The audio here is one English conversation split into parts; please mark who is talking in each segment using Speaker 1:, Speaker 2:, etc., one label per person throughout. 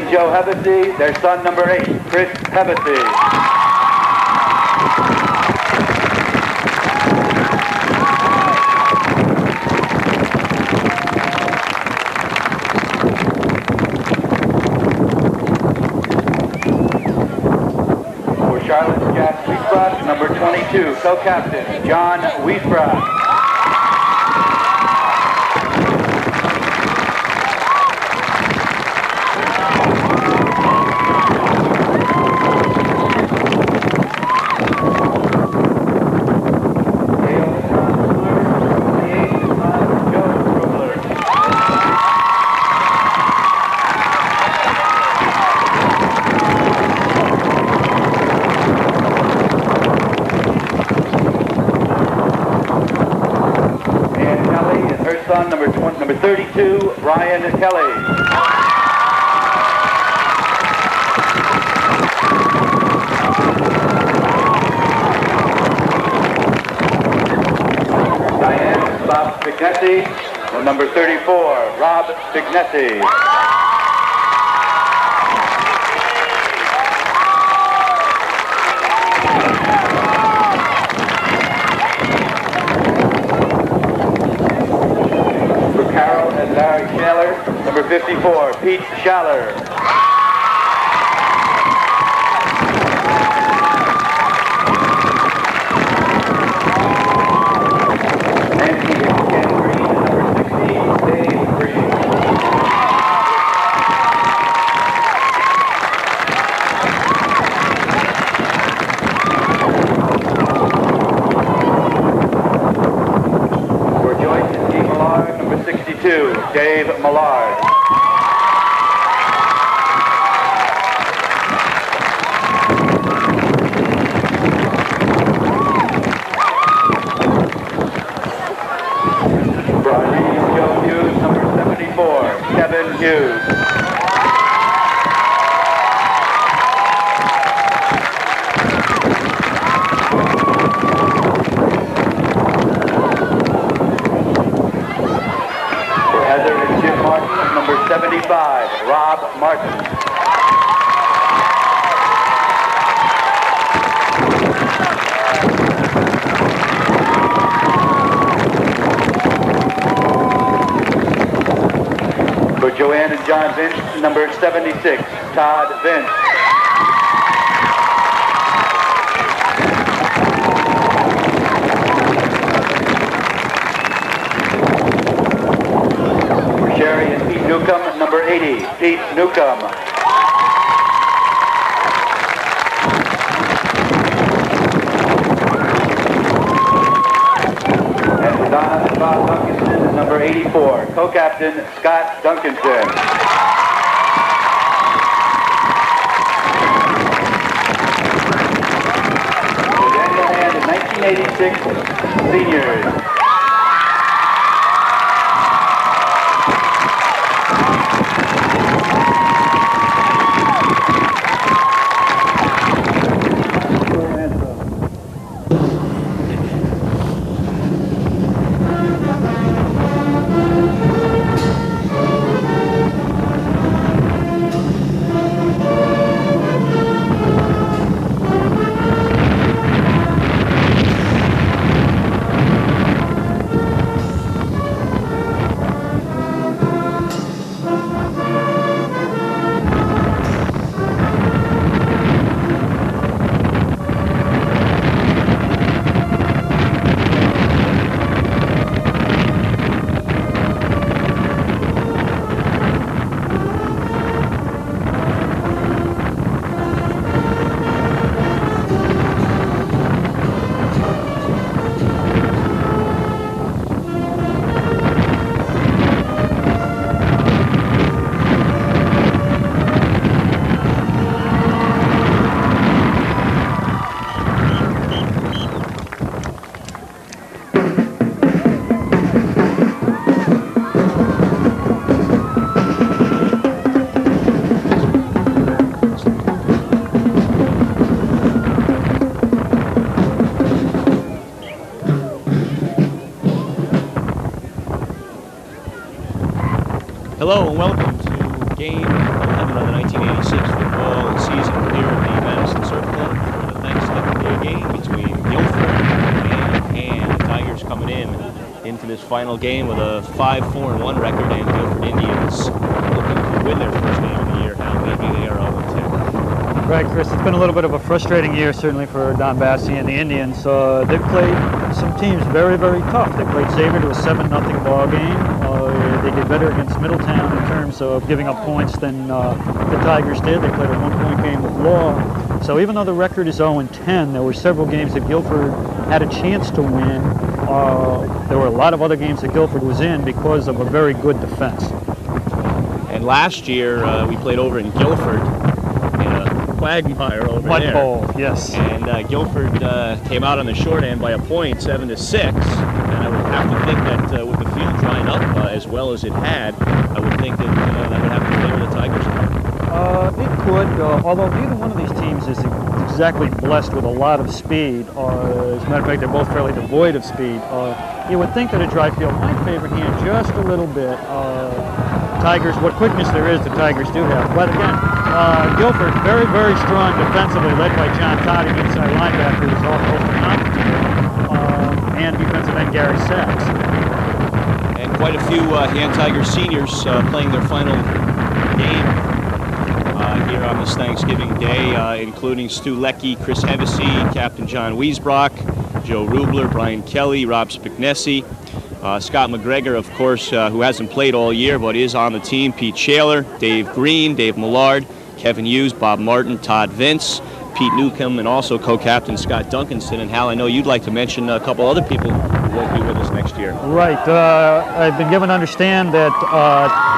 Speaker 1: and Joe Hevesy, their son number 8, Chris Hevesy. Charlotte Jack Wiesbrock, number 22, co-captain John Wiesbrock. Number 32, Ryan Kelly. Diane Bob Spignetti, and number 34, Rob Spignetti. Larry Shaler, number 54, Pete Schaller. Nancy Ken Green, number 60, Dave Green. We're joined in Steve Millard, number 62. Dave Millard. Brian Joe Hughes, number 74, Kevin Hughes. Number 75, Rob Martin. For Joanne and John Vince, number 76, Todd Vince. Sherry and Pete Newcomb, number 80, Pete Newcomb. And for Donna and Bob Duncanson, number 84, co-captain Scott Duncanson. For Daniel and 1986 seniors.
Speaker 2: Hello and welcome to Game 11 on the 1986 football season here at the Madison Surf Club for the Thanksgiving Day game between Guilford and the Tigers coming into this final game with a 5-4-1 record, and Guilford Indians looking to win their first game of the year. Now maybe they are 0-2.
Speaker 3: Right, Chris, it's been a little bit of a frustrating year, certainly for Don Bassi and the Indians. They've played some teams very, very tough. They played Xavier to a 7-0 ball game. They did better against Middletown in terms of giving up points than the Tigers did. They played a 1-point game with Law. So even though the record is 0-10, there were several games that Guilford had a chance to win. There were a lot of other games that Guilford was in because of a very good defense.
Speaker 2: And last year we played over in Guilford in a quagmire over
Speaker 3: Mud
Speaker 2: there.
Speaker 3: bowl, yes.
Speaker 2: And Guilford came out on the short end by a point, 7-6. And I would have to think that with the field drying up as well as it had, I would think that that would have to favor the Tigers.
Speaker 3: It could, although neither one of these teams is exactly blessed with a lot of speed. As a matter of fact, they're both fairly devoid of speed. You would think that a dry field might favor here just a little bit. Tigers, what quickness there is, the Tigers do have. But again, Guilford, very, very strong defensively, led by John Todd, an inside linebacker who's also competent, and defensive end Gary Sachs.
Speaker 2: And quite a few Han Tiger seniors playing their final game here on this Thanksgiving Day, including Stu Leckie, Chris Hevesy, Captain John Wiesbrock, Joe Rubler, Brian Kelly, Rob Spignesi, Scott McGregor, of course, who hasn't played all year but is on the team, Pete Shaler, Dave Green, Dave Millard, Kevin Hughes, Bob Martin, Todd Vince, Pete Newcomb, and also co-captain Scott Duncanson. And Hal, I know you'd like to mention a couple other people who won't be with us next year.
Speaker 3: Right. I've been given to understand that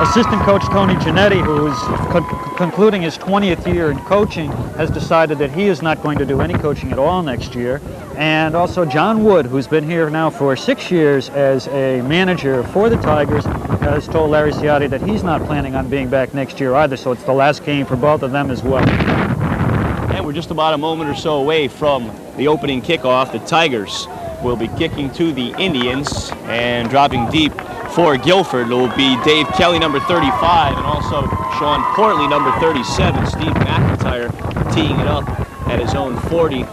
Speaker 3: assistant coach Tony Giannetti, who is concluding his 20th year in coaching, has decided that he is not going to do any coaching at all next year. And also John Wood, who's been here now for 6 years as a manager for the Tigers, has told Larry Ciotti that he's not planning on being back next year either, so it's the last game for both of them as well.
Speaker 2: And we're just about a moment or so away from the opening kickoff. The Tigers will be kicking to the Indians, and dropping deep for Guilford will be Dave Kelly, number 35, and also Sean Portley, number 37. Steve McIntyre teeing it up at his own 40,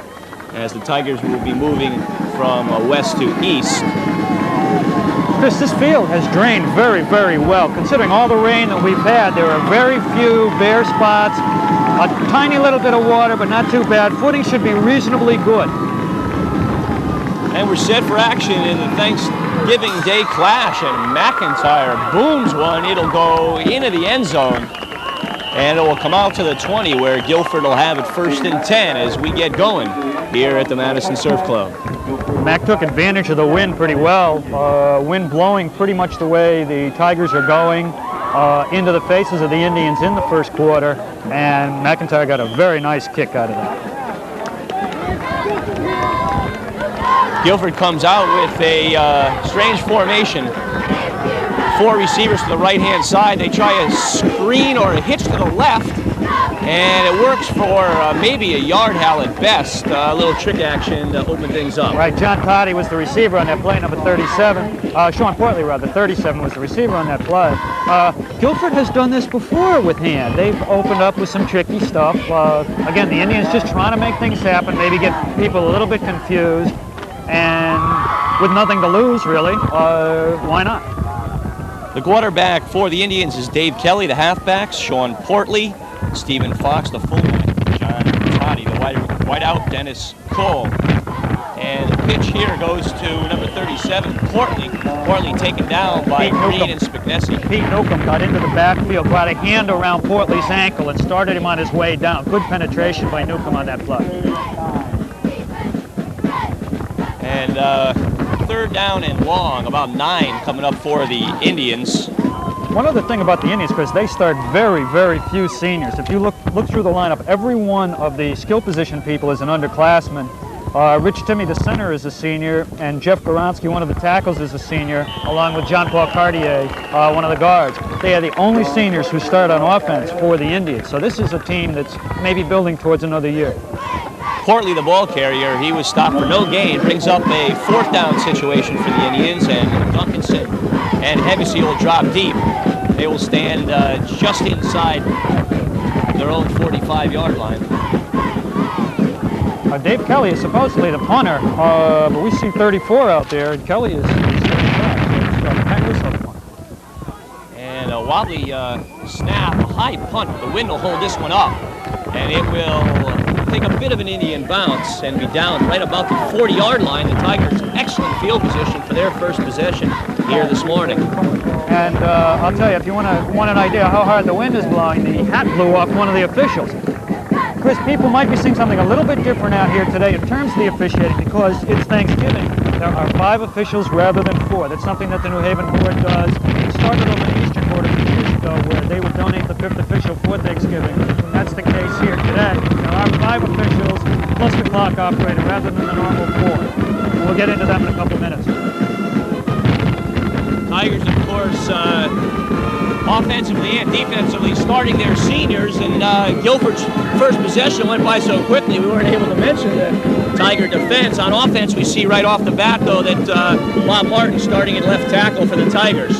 Speaker 2: as the Tigers will be moving from west to east.
Speaker 3: Chris, this field has drained very, very well. Considering all the rain that we've had, there are very few bare spots, a tiny little bit of water, but not too bad. Footing should be reasonably good.
Speaker 2: And we're set for action in the Thanksgiving Day clash, and McIntyre booms one. It'll go into the end zone, and it will come out to the 20, where Guilford will have it 1st and 10 as we get going here at the Madison Surf Club.
Speaker 3: Mac took advantage of the wind pretty well. Wind blowing pretty much the way the Tigers are going into the faces of the Indians in the first quarter, and McIntyre got a very nice kick out of that.
Speaker 2: Guilford comes out with a strange formation. 4 receivers to the right-hand side. They try a screen or a hitch to the left, and it works for maybe a yard, Hal, at best. A little trick action to open things up.
Speaker 3: Right, John Toddy was the receiver on that play, number 37. Sean Portley, rather, 37 was the receiver on that play. Guilford has done this before with Han. They've opened up with some tricky stuff. Again, the Indians just trying to make things happen, maybe get people a little bit confused, and with nothing to lose, really, why not?
Speaker 2: The quarterback for the Indians is Dave Kelly, the halfbacks, Sean Portley, Stephen Fox, the fullback, John Toddy, the wide out, Dennis Cole. And the pitch here goes to number 37, Portley. Portley taken down by Green and Spignesi.
Speaker 3: Pete Newcomb got into the backfield, got a hand around Portley's ankle, and started him on his way down. Good penetration by Newcomb on that play.
Speaker 2: And 3rd down and long, about 9 coming up for the Indians.
Speaker 3: One other thing about the Indians, Chris, they start very, very few seniors. If you look through the lineup, every one of the skill position people is an underclassman. Rich Timmy, the center, is a senior, and Jeff Goronsky, one of the tackles, is a senior, along with John Paul Cartier, one of the guards. They are the only seniors who start on offense for the Indians. So this is a team that's maybe building towards another year.
Speaker 2: Portley, the ball carrier, he was stopped for no gain, brings up a 4th down situation for the Indians, and Duncanson and Hevesy will drop deep. They will stand just inside their own 45-yard line.
Speaker 3: Dave Kelly is supposedly the punter, but we see 34 out there, and Kelly is 35.
Speaker 2: And a wobbly snap, a high punt. The wind will hold this one up, and it will take a bit of an Indian bounce and be down right about the 40-yard line. The Tigers excellent field position for their first possession here this morning.
Speaker 3: And I'll tell you, if you want an idea how hard the wind is blowing, the hat blew off one of the officials. Chris, people might be seeing something a little bit different out here today in terms of the officiating because it's Thanksgiving. There are 5 officials rather than 4. That's something that the New Haven board does. It started over the Eastern Board a few years ago where they would donate the 5th official for Thanksgiving. And that's the case here today. There are 5 officials plus the clock operator rather than the normal 4. We'll get into that in a couple minutes.
Speaker 2: Tigers, of course, offensively and defensively starting their seniors, and Guilford's first possession went by so quickly we weren't able to mention the Tiger defense. On offense, we see right off the bat, though, that Bob Martin starting at left tackle for the Tigers.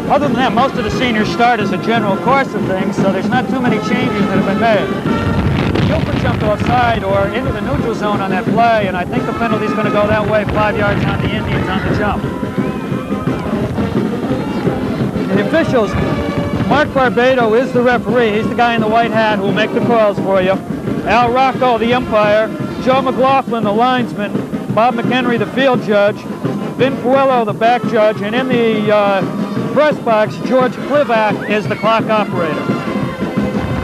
Speaker 3: Other than that, most of the seniors start as a general course of things, so there's not too many changes that have been made. Guilford jumped offside or into the neutral zone on that play, and I think the penalty's going to go that way, 5 yards on the Indians on the jump. The officials, Mark Barbado is the referee. He's the guy in the white hat who will make the calls for you. Al Rocco, the umpire. Joe McLaughlin, the linesman. Bob McHenry, the field judge. Vin Puello, the back judge. And in the press box, George Klivak is the clock operator.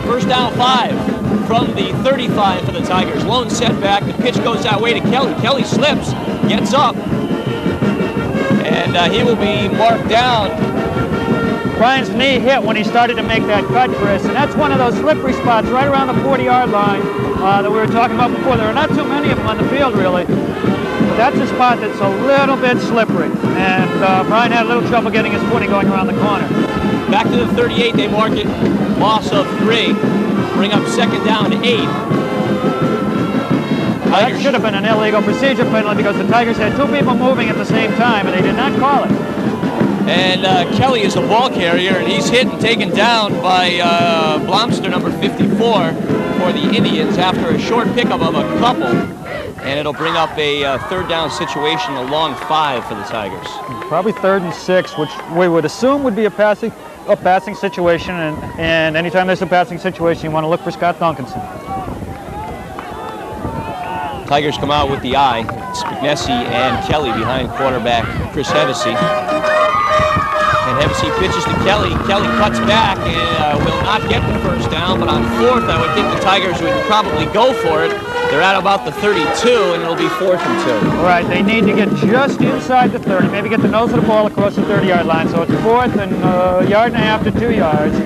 Speaker 2: First down 5 from the 35 for the Tigers. Lone setback. The pitch goes that way to Kelly. Kelly slips, gets up, and he will be marked down.
Speaker 3: Brian's knee hit when he started to make that cut, Chris, and that's one of those slippery spots right around the 40-yard line that we were talking about before. There are not too many of them on the field, really, but that's a spot that's a little bit slippery, and Brian had a little trouble getting his footing going around the corner.
Speaker 2: Back to the 38, they mark it, loss of 3. Bring up second down to 8.
Speaker 3: That should have been an illegal procedure penalty because the Tigers had 2 people moving at the same time, and they did not call it.
Speaker 2: And Kelly is the ball carrier, and he's hit and taken down by Blomster, number 54, for the Indians after a short pickup of a couple. And it'll bring up a third down situation, a long 5 for the Tigers.
Speaker 3: Probably 3rd and 6, which we would assume would be a passing situation, and anytime there's a passing situation, you want to look for Scott Duncanson.
Speaker 2: Tigers come out with the eye. Spignesi and Kelly behind quarterback Chris Hevesy. And Hevesy pitches to Kelly. Kelly cuts back and will not get the first down, but on 4th, I would think the Tigers would probably go for it. They're at about the 32, and it'll be 4th and 2.
Speaker 3: All right, they need to get just inside the 30, maybe get the nose of the ball across the 30-yard line. So it's 4th and a yard and a half to 2 yards.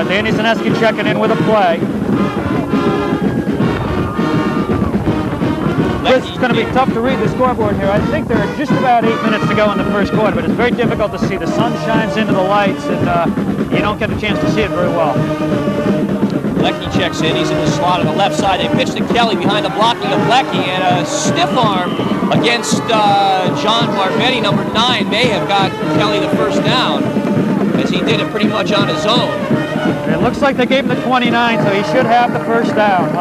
Speaker 3: Danny Zaneski checking in with a play. It's going to be tough to read the scoreboard here. I think there are just about 8 minutes to go in the first quarter, but it's very difficult to see. The sun shines into the lights, and you don't get a chance to see it very well.
Speaker 2: Lecky checks in. He's in the slot on the left side. They pitch to Kelly behind the blocking of Lecky, and a stiff arm against John Barbetti, number 9, may have got Kelly the first down, as he did it pretty much on his own.
Speaker 3: It looks like they gave him the 29, so he should have the first down.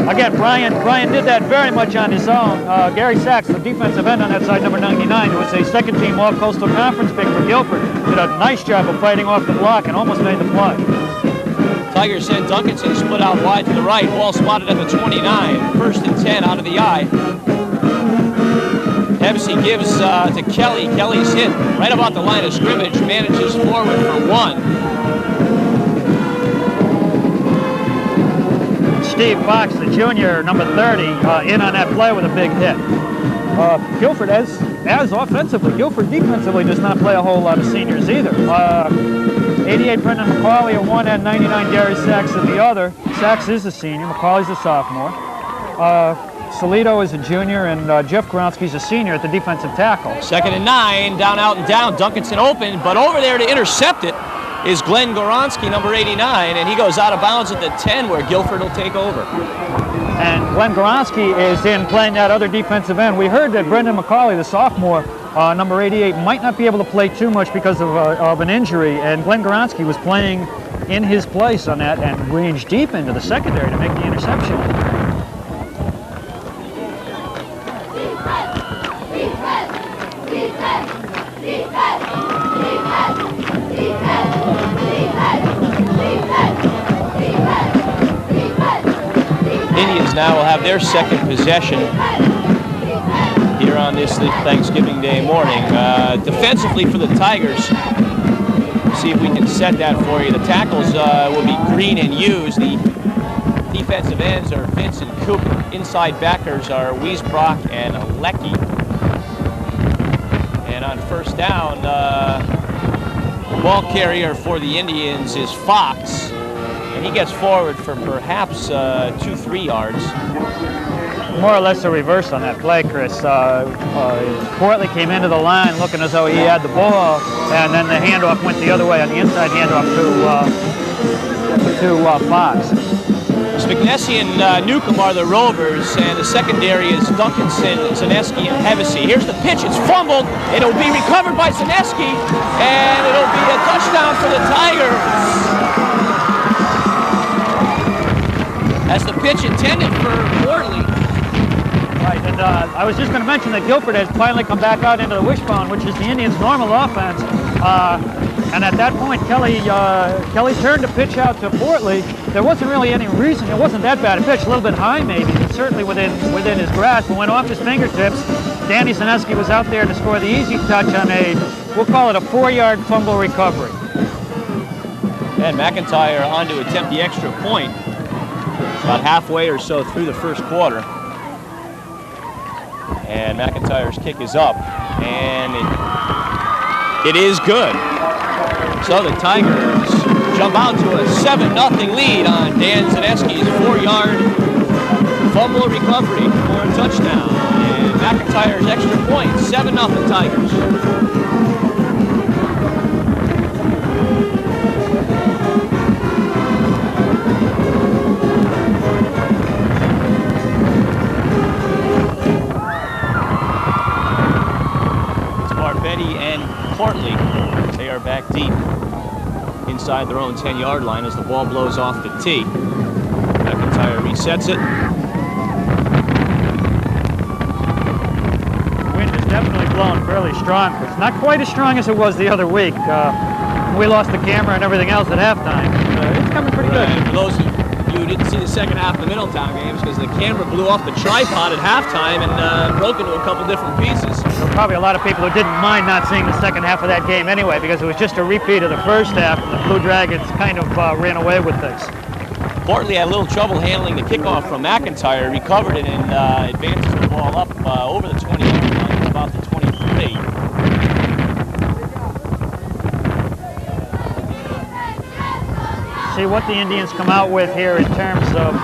Speaker 3: Again, Brian did that very much on his own. Gary Sachs, the defensive end on that side, number 99, who was a second-team All-Coastal Conference pick for Guilford, did a nice job of fighting off the block and almost made the play.
Speaker 2: Tigers send Duncanson split out wide to the right. Ball spotted at the 29. 1st and 10 out of the eye. Hevesy gives to Kelly. Kelly's hit right about the line of scrimmage. Manages forward for 1.
Speaker 3: Steve Fox, the junior, number 30, in on that play with a big hit. Guilford, as offensively, Guilford defensively does not play a whole lot of seniors either. 88 Brendan McCauley at one end, 99 Gary Sachs at the other. Sachs is a senior, McCauley's a sophomore. Salito is a junior, and Jeff Gronsky's a senior at the defensive tackle.
Speaker 2: 2nd and 9, down, out, and down. Duncanson open, but over there to intercept it is Glenn Goronsky, number 89, and he goes out of bounds at the 10 where Guilford will take over.
Speaker 3: And Glenn Goronsky is in playing that other defensive end. We heard that Brendan McCauley, the sophomore, number 88, might not be able to play too much because of an injury, and Glenn Goronsky was playing in his place on that and ranged deep into the secondary to make the interception.
Speaker 2: Indians now will have their second possession here on this Thanksgiving Day morning. Defensively for the Tigers, see if we can set that for you. The tackles will be Green and Hughes. The defensive ends are Vince and Coop. Inside backers are Wiesbrock and Lecky. And on first down, ball carrier for the Indians is Fox. And he gets forward for perhaps 2-3 yards.
Speaker 3: More or less a reverse on that play, Chris. Portley came into the line looking as though he had the ball, and then the handoff went the other way on the inside handoff to Fox.
Speaker 2: Spignesi and Newcomb are the rovers, and the secondary is Duncanson, Zaneski, and Hevesy. Here's the pitch. It's fumbled. It'll be recovered by Zaneski, and it'll be a touchdown for the Tigers. That's the pitch intended for Portley.
Speaker 3: Right, and I was just going to mention that Guilford has finally come back out into the wishbone, which is the Indians' normal offense. And at that point, Kelly turned the pitch out to Portley. There wasn't really any reason. It wasn't that bad a pitch, a little bit high maybe, but certainly within his grasp. But went off his fingertips. Danny Zaneski was out there to score the easy touch on we'll call it a 4-yard fumble recovery.
Speaker 2: And McIntyre on to attempt the extra point. About halfway or so through the first quarter. And McIntyre's kick is up, and it is good. So the Tigers jump out to a 7-0 lead on Dan Zaneski's 4-yard fumble recovery for a touchdown. And McIntyre's extra point, 7-0 Tigers. And Portley, they are back deep inside their own 10-yard line as the ball blows off the tee. McIntyre resets it.
Speaker 3: The wind is definitely blowing fairly strong. It's not quite as strong as it was the other week. We lost the camera and everything else at halftime. It's coming pretty good.
Speaker 2: For those of you who didn't see the second half of the Middletown games, because the camera blew off the tripod at halftime and broke into a couple different pieces.
Speaker 3: There were probably a lot of people who didn't mind not seeing the second half of that game anyway, because it was just a repeat of the first half, and the Blue Dragons kind of ran away with things.
Speaker 2: Portley had a little trouble handling the kickoff from McIntyre, recovered it, and advances the ball up over the 20-yard line, about the 23.
Speaker 3: See what the Indians come out with here in terms of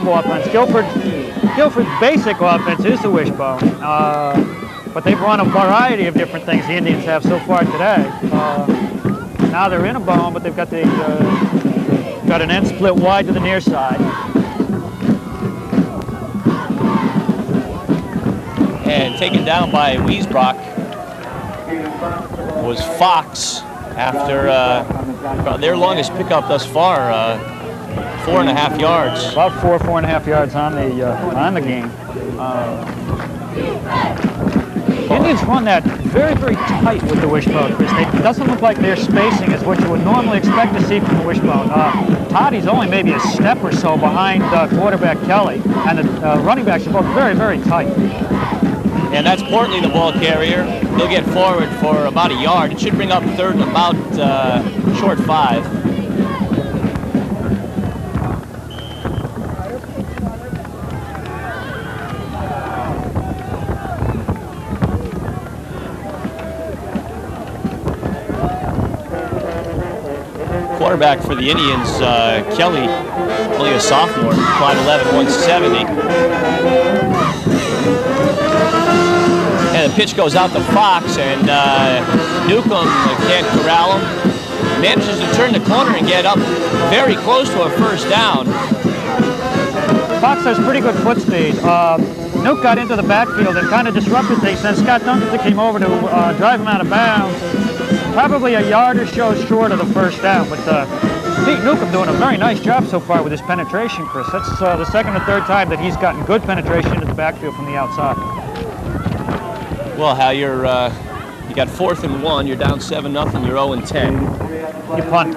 Speaker 3: offense. Guilford's basic offense is the wishbone. But they've run a variety of different things the Indians have so far today. Now they're in a bone, but they've got got an end split wide to the near side.
Speaker 2: And taken down by Wiesbrock was Fox after their longest pickup thus far, 4.5 yards.
Speaker 3: About 4.5 yards on the game. The Indians run that very, very tight with the wishbone, Chris. It doesn't look like their spacing is what you would normally expect to see from the wishbone. Toddy's only maybe a step or so behind quarterback Kelly, and the running backs are both very, very tight.
Speaker 2: And that's Portley, the ball carrier. He'll get forward for about a yard. It should bring up third and about short 5. Quarterback for the Indians, Kelly, only a sophomore, 5'11", 170. And the pitch goes out to Fox, and Newcomb can't corral him. Manages to turn the corner and get up very close to a first down.
Speaker 3: Fox has pretty good foot speed. Nuke got into the backfield and kind of disrupted things. Then Scott Duncanson came over to drive him out of bounds, probably a yard or so short of the first down. But Pete Newcomb doing a very nice job so far with his penetration, Chris. That's the second or third time that he's gotten good penetration into the backfield from the outside.
Speaker 2: Well, Hal, you got 4th and 1. You're down 7-0. You're 0-10.
Speaker 3: You punt.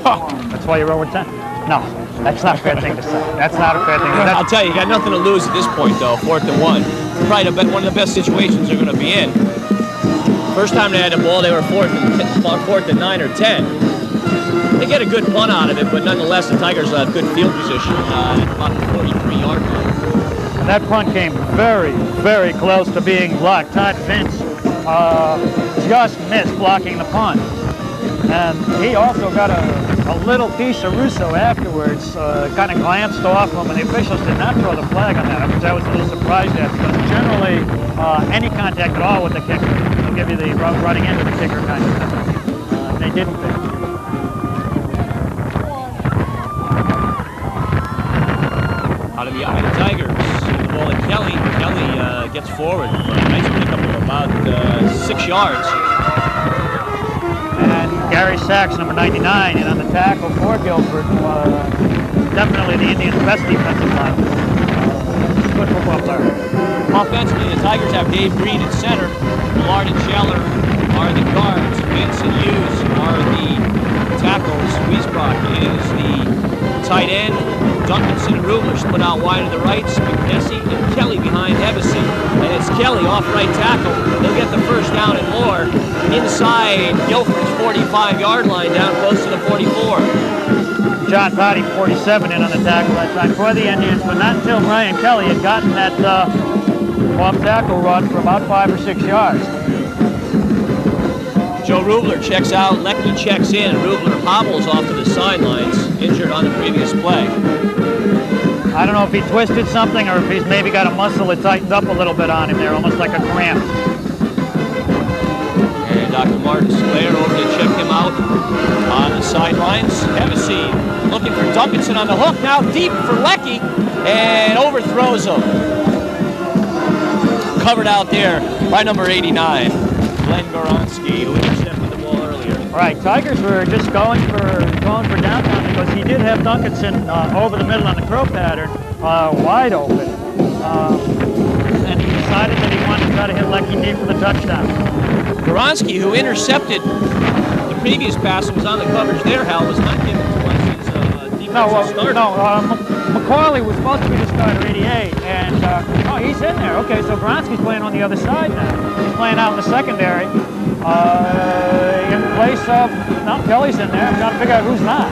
Speaker 3: Oh, that's why you're 0-10. No, that's not a fair thing to say. That's not a fair thing to say.
Speaker 2: I'll tell you, you got nothing to lose at this point, though. 4th and 1. Probably one of the best situations they're going to be in. First time they had the ball, they were 4th and 9 or 10. They get a good punt out of it, but nonetheless, the Tigers have good field position at about the 43-yard line.
Speaker 3: And that punt came very, very close to being blocked. Todd Vince just missed blocking the punt. And he also got a little piece of Russo afterwards, kind of glanced off him, and the officials did not throw the flag on that, which I was a little surprised at, because generally any contact at all with the kicker will give you the running into the kicker kind of thing. They didn't there.
Speaker 2: Out of the eye of the Tigers, the ball at Kelly. Kelly gets forward for a nice pickup of about 6 yards.
Speaker 3: And Gary Sachs, number 99, and on the tackle for Guilford, definitely the Indians' best defensive line. Good football player.
Speaker 2: Offensively, the Tigers have Dave Green at center. Millard and Scheller are the guards. Vince and Hughes are the tackles. Wiesbrock is the tight end. Duncanson and Rubler split out wide to the right. McNessie and Kelly behind Hevesy. And it's Kelly off right tackle. They'll get the first down and more inside Guilford's 45-yard line, down close to the 44.
Speaker 3: John Potty, 47, in on the tackle that time for the Indians, but not until Brian Kelly had gotten that off tackle run for about 5 or 6 yards.
Speaker 2: Joe Rubler checks out, Lecky checks in, and Rubler hobbles off to the sidelines, injured on the previous play.
Speaker 3: I don't know if he twisted something or if he's maybe got a muscle that tightened up a little bit on him there, almost like a cramp.
Speaker 2: And Dr. Martin Slayer over to check him out on the sidelines. Hevesy looking for Duncanson on the hook, now deep for Lecky, and overthrows him. Covered out there by number 89, Glenn Goronski, who intercepted the ball earlier.
Speaker 3: All right, Tigers were just going for downtown because he did have Duncanson over the middle on the crow pattern, wide open. And he decided that he wanted to try to hit Lecky deep for the touchdown.
Speaker 2: Goronski, who intercepted the previous pass and was on the coverage there, Hal, was not given to us as defensive starter.
Speaker 3: McCarley was supposed to be the starter, 88, and he's in there. Okay, so Goronski's playing on the other side now. He's playing out in the secondary in place of, Kelly's in there. I'm trying to figure out who's not.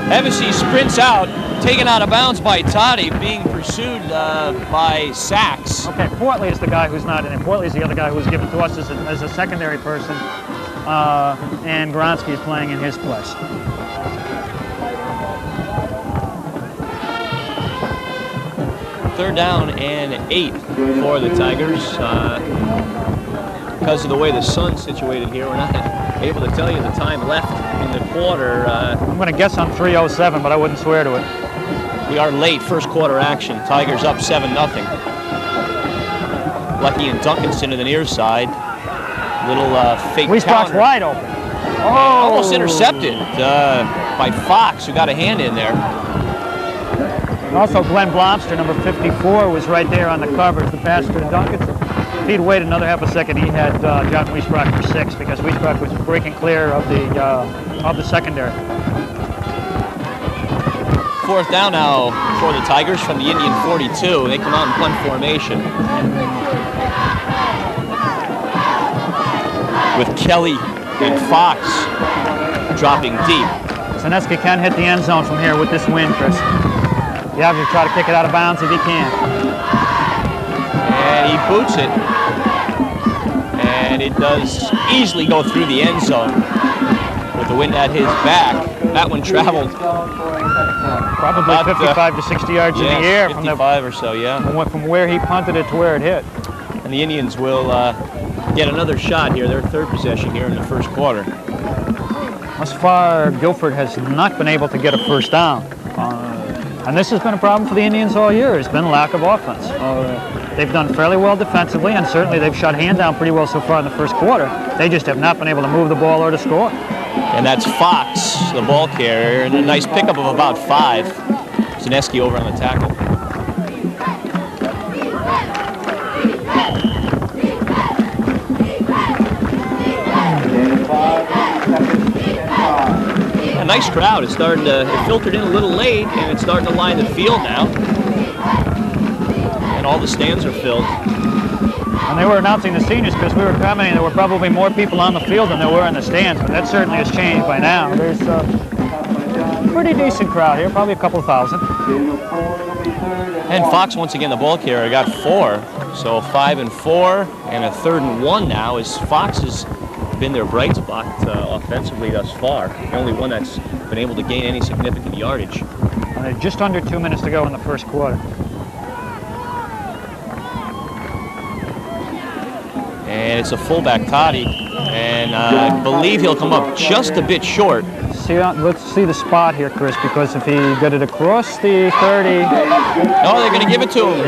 Speaker 2: Hevesy sprints out, taken out of bounds by Toddy, being pursued by Sachs.
Speaker 3: Okay, Portley is the guy who's not in it. Portley is the other guy who was given to us as a secondary person, and Goronski is playing in his place.
Speaker 2: Third down and 8 for the Tigers. Because of the way the sun's situated here, we're not able to tell you the time left in the quarter.
Speaker 3: I'm going to guess on 3:07, but I wouldn't swear to it.
Speaker 2: We are late, first quarter action. Tigers up 7-0. Lecky and Duncanson to the near side. Little fake
Speaker 3: Wiesbrock's
Speaker 2: counter.
Speaker 3: wide open.
Speaker 2: Almost intercepted by Fox, who got a hand in there.
Speaker 3: And also Glenn Blomster, number 54, was right there on the coverage, the pass to Duncanson. If he'd waited another half a second, he had John Wiesbrock for 6 because Wiesbrock was breaking clear of the secondary.
Speaker 2: Fourth down now for the Tigers from the Indian 42. They come out in punt formation with Kelly and Fox dropping deep.
Speaker 3: Zaneski can hit the end zone from here with this win, Chris. You have to try to kick it out of bounds if he can.
Speaker 2: And he boots it. And it does easily go through the end zone with the wind at his back. That one traveled
Speaker 3: probably 55 to 60 yards in the air
Speaker 2: 55 or so, yeah.
Speaker 3: From where he punted it to where it hit.
Speaker 2: And the Indians will get another shot here, their third possession here in the first quarter.
Speaker 3: Thus far, Guilford has not been able to get a first down. And this has been a problem for the Indians all year. It's been lack of offense. They've done fairly well defensively, and certainly they've shut hand down pretty well so far in the first quarter. They just have not been able to move the ball or to score.
Speaker 2: And that's Fox, the ball carrier, and a nice pickup of about 5. Zaneski over on the tackle. A nice crowd. It's starting to, it filtered in a little late, and it's starting to line the field now. And all the stands are filled.
Speaker 3: And they were announcing the seniors because we were commenting there were probably more people on the field than there were in the stands, but that certainly has changed by now. There's a pretty decent crowd here, probably a couple thousand.
Speaker 2: And Fox, once again, the ball carrier, got 4. So 5 and 4, and a 3rd and 1 now, as Fox has been their bright spot offensively thus far. The only one that's been able to gain any significant yardage.
Speaker 3: Just under 2 minutes to go in the first quarter.
Speaker 2: And it's a fullback, Toddy, and I believe he'll come up just a bit short.
Speaker 3: Let's see the spot here, Chris, because if he got it across the 30...
Speaker 2: Oh, they're going to give it to him.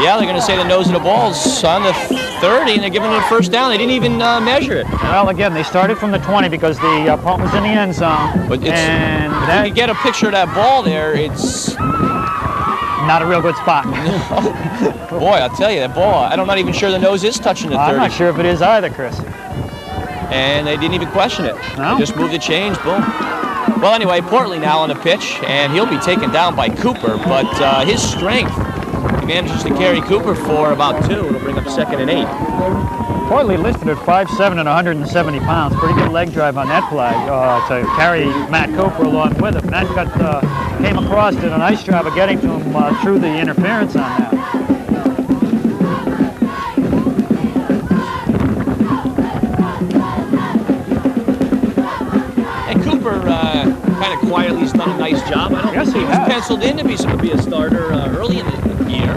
Speaker 2: Yeah, they're going to say the nose of the ball's on the 30, and they're giving it a first down. They didn't even measure it.
Speaker 3: Well, again, they started from the 20 because the punt was in the end zone.
Speaker 2: But if you get a picture of that ball there, it's...
Speaker 3: not a real good spot.
Speaker 2: Boy, I'll tell you, that ball, I'm not even sure the nose is touching the 30.
Speaker 3: I'm not sure if it is either, Chris.
Speaker 2: And they didn't even question it.
Speaker 3: No?
Speaker 2: They just moved the chains, boom. Well, anyway, Portley now on the pitch, and he'll be taken down by Cooper, but his strength, he manages to carry Cooper for about 2. It'll bring up 2nd and 8.
Speaker 3: Portley listed at 5'7" and 170 pounds. Pretty good leg drive on that play to carry Matt Cooper along with him. Matt came across, did a nice job of getting to him through the interference on that.
Speaker 2: And Cooper kind of quietly has done a nice job. I don't think he was penciled in to be a starter early in the year,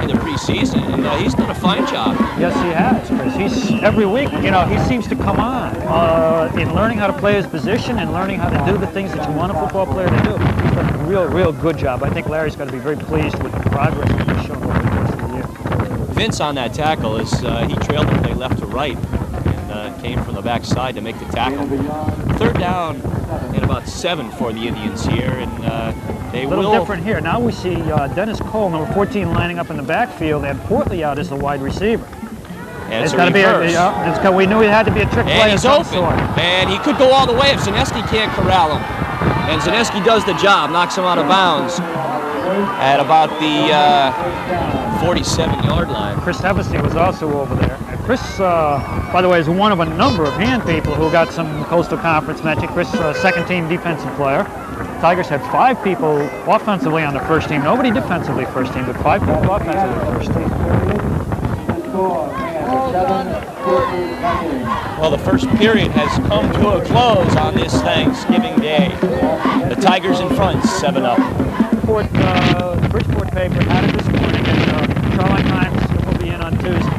Speaker 2: in the preseason, and he's done a fine job.
Speaker 3: Yes, he has, Chris. He's every week, you know, he seems to come on in learning how to play his position and learning how to do the things that you want a football player to do. He's done a real good job. I think Larry's got to be very pleased with the progress that he's shown over the course of the year.
Speaker 2: Vince on that tackle is he trailed the play left to right and came from the backside to make the tackle. 3rd down and about 7 for the Indians here, and they will...
Speaker 3: A little different here. Now we see Dennis Cole, number 14, lining up in the backfield, and Portley out as the wide receiver.
Speaker 2: And it's got to be
Speaker 3: we knew it had to be a trick play.
Speaker 2: And he's open, and he could go all the way if Zaneski can't corral him. And Zaneski does the job, knocks him out of bounds at about the 47-yard line.
Speaker 3: Chris Hevesy was also over there. Chris, by the way, is one of a number of hand people who got some Coastal Conference mention. Chris, second-team defensive player. Tigers had 5 people offensively on the first team. Nobody defensively first team, but 5 people offensively first team.
Speaker 2: Well, the first period has come to a close on this Thanksgiving Day. The Tigers in front, 7-up.
Speaker 3: The Bridgeport paper had it this morning, and Charlotte Times will be in on Tuesday.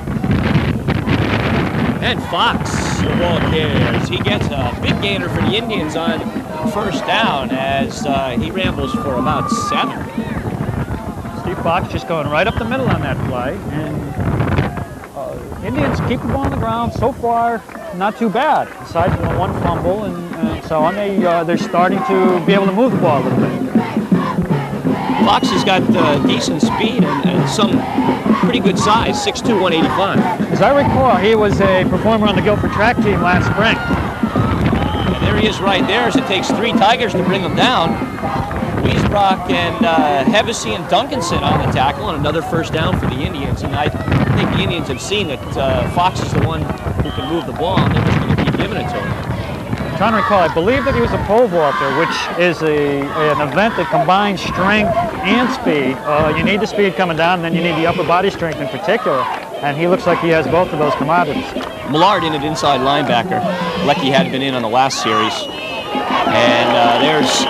Speaker 2: And Fox, the ball carriers, he gets a big gainer for the Indians on first down as he rambles for about 7.
Speaker 3: Steve Fox just going right up the middle on that play, and Indians keep the ball on the ground. So far, not too bad, aside from the 1 fumble and so on. They're starting to be able to move the ball a little bit.
Speaker 2: Fox has got decent speed and some pretty good size, 6'2", 185.
Speaker 3: As I recall, he was a performer on the Guilford track team last spring.
Speaker 2: And there he is right there, as it takes 3 Tigers to bring him down. Wiesbrock and Hevesy and Duncanson on the tackle, and another first down for the Indians. And I think the Indians have seen that Fox is the one who can move the ball, and they're just going to keep giving it to him.
Speaker 3: I'm trying to recall, I believe that he was a pole vaulter, which is an event that combines strength and speed. You need the speed coming down, and then you need the upper body strength in particular. And he looks like he has both of those commodities.
Speaker 2: Millard in at inside linebacker. Lecky had been in on the last series. And there's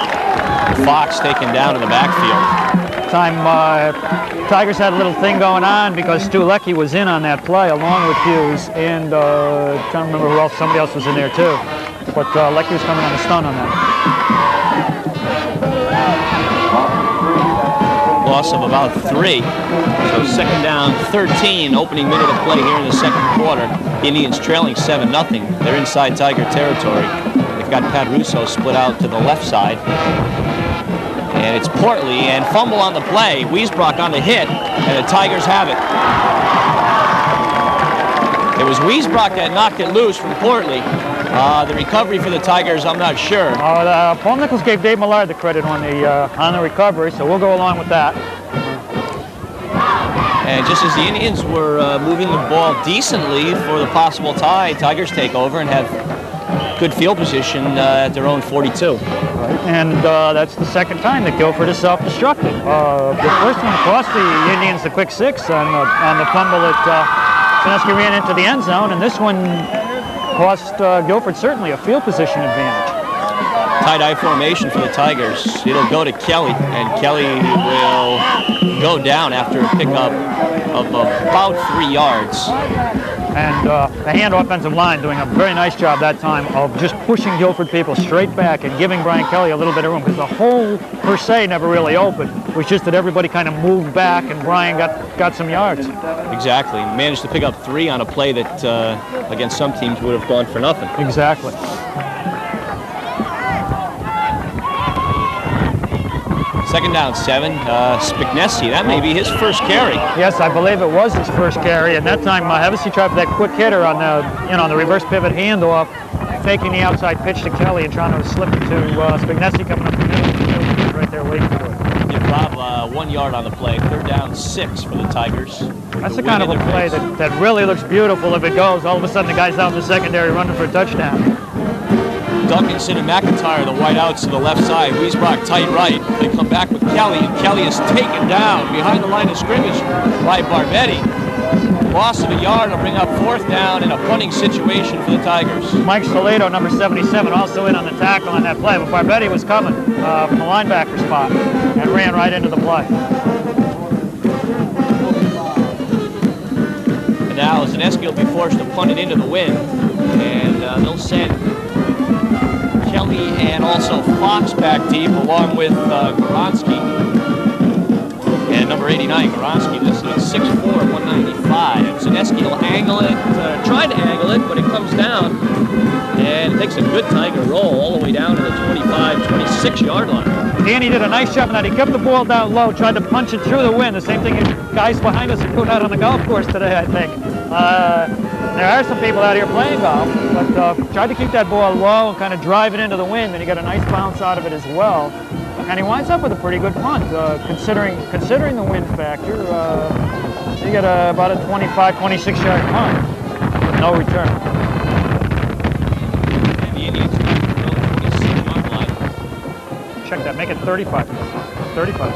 Speaker 2: Fox taken down in the backfield.
Speaker 3: Tigers had a little thing going on because Stu Lecky was in on that play along with Hughes, and trying to remember who else. Somebody else was in there too. But Lecky was coming on the stun on that.
Speaker 2: loss of about 3. So second down 13, opening minute of play here in the second quarter. The Indians trailing 7-0. They're inside Tiger territory. They've got Pat Russo split out to the left side. And it's Portley, and fumble on the play. Wiesbrock on the hit, and the Tigers have it. It was Wiesbrock that knocked it loose from Portley. The recovery for the Tigers, I'm not sure.
Speaker 3: Paul Nichols gave Dave Millard the credit on the recovery, so we'll go along with that.
Speaker 2: And just as the Indians were moving the ball decently for the possible tie, Tigers take over and have good field position at their own 42.
Speaker 3: And that's the second time that Guilford is self-destructed. The first one cost the Indians the quick 6 on the fumble that Sineski ran into the end zone, and this one cost Guilford certainly a field position advantage.
Speaker 2: Tie-dye formation for the Tigers. It'll go to Kelly, and Kelly will go down after a pickup of about 3 yards.
Speaker 3: And the hand offensive line doing a very nice job that time of just pushing Guilford people straight back and giving Brian Kelly a little bit of room, because the hole per se never really opened. It was just that everybody kind of moved back and Brian got some yards. Exactly.
Speaker 2: Managed to pick up 3 on a play that against some teams would have gone for nothing.
Speaker 3: Exactly.
Speaker 2: Second down 7, Spignesi, that may be his first carry.
Speaker 3: Yes, I believe it was his first carry, and that time Hevesy tried for that quick hitter on the reverse pivot handoff, faking the outside pitch to Kelly and trying to slip it to Spignesi coming up the middle. Right there waiting for it.
Speaker 2: Give Bob 1 yard on the play. Third down 6 for the Tigers.
Speaker 3: That's the kind of a play that really looks beautiful if it goes. All of a sudden the guy's out in the secondary running for a touchdown.
Speaker 2: Duncanson and McIntyre, the wideouts to the left side. Wiesbrock tight right. They come back with Kelly, and Kelly is taken down behind the line of scrimmage by Barbetti. Loss of a yard will bring up 4th down in a punting situation for the Tigers.
Speaker 3: Mike Salado, number 77, also in on the tackle on that play, but Barbetti was coming from the linebacker spot and ran right into the play.
Speaker 2: And now Sineski will be forced to punt it into the wind, and they'll send Kelly and also Fox back deep, along with Goronski. And number 89, Goronski, listed at 6'4", 195. Sineski will angle it, try to angle it, but it comes down. And it takes a good Tiger roll all the way down to the 25, 26-yard line.
Speaker 3: Danny did a nice job on that. He kept the ball down low, tried to punch it through the wind. The same thing guys behind us are doing out on the golf course today, I think. There are some people out here playing golf, but tried to keep that ball low and kind of drive it into the wind, and he got a nice bounce out of it as well. And he winds up with a pretty good punt, considering the wind factor. So you got about a 25, 26-yard punt with no return.
Speaker 2: And the Indians are going to go 26-yard line.
Speaker 3: Check that, make it 35. 35.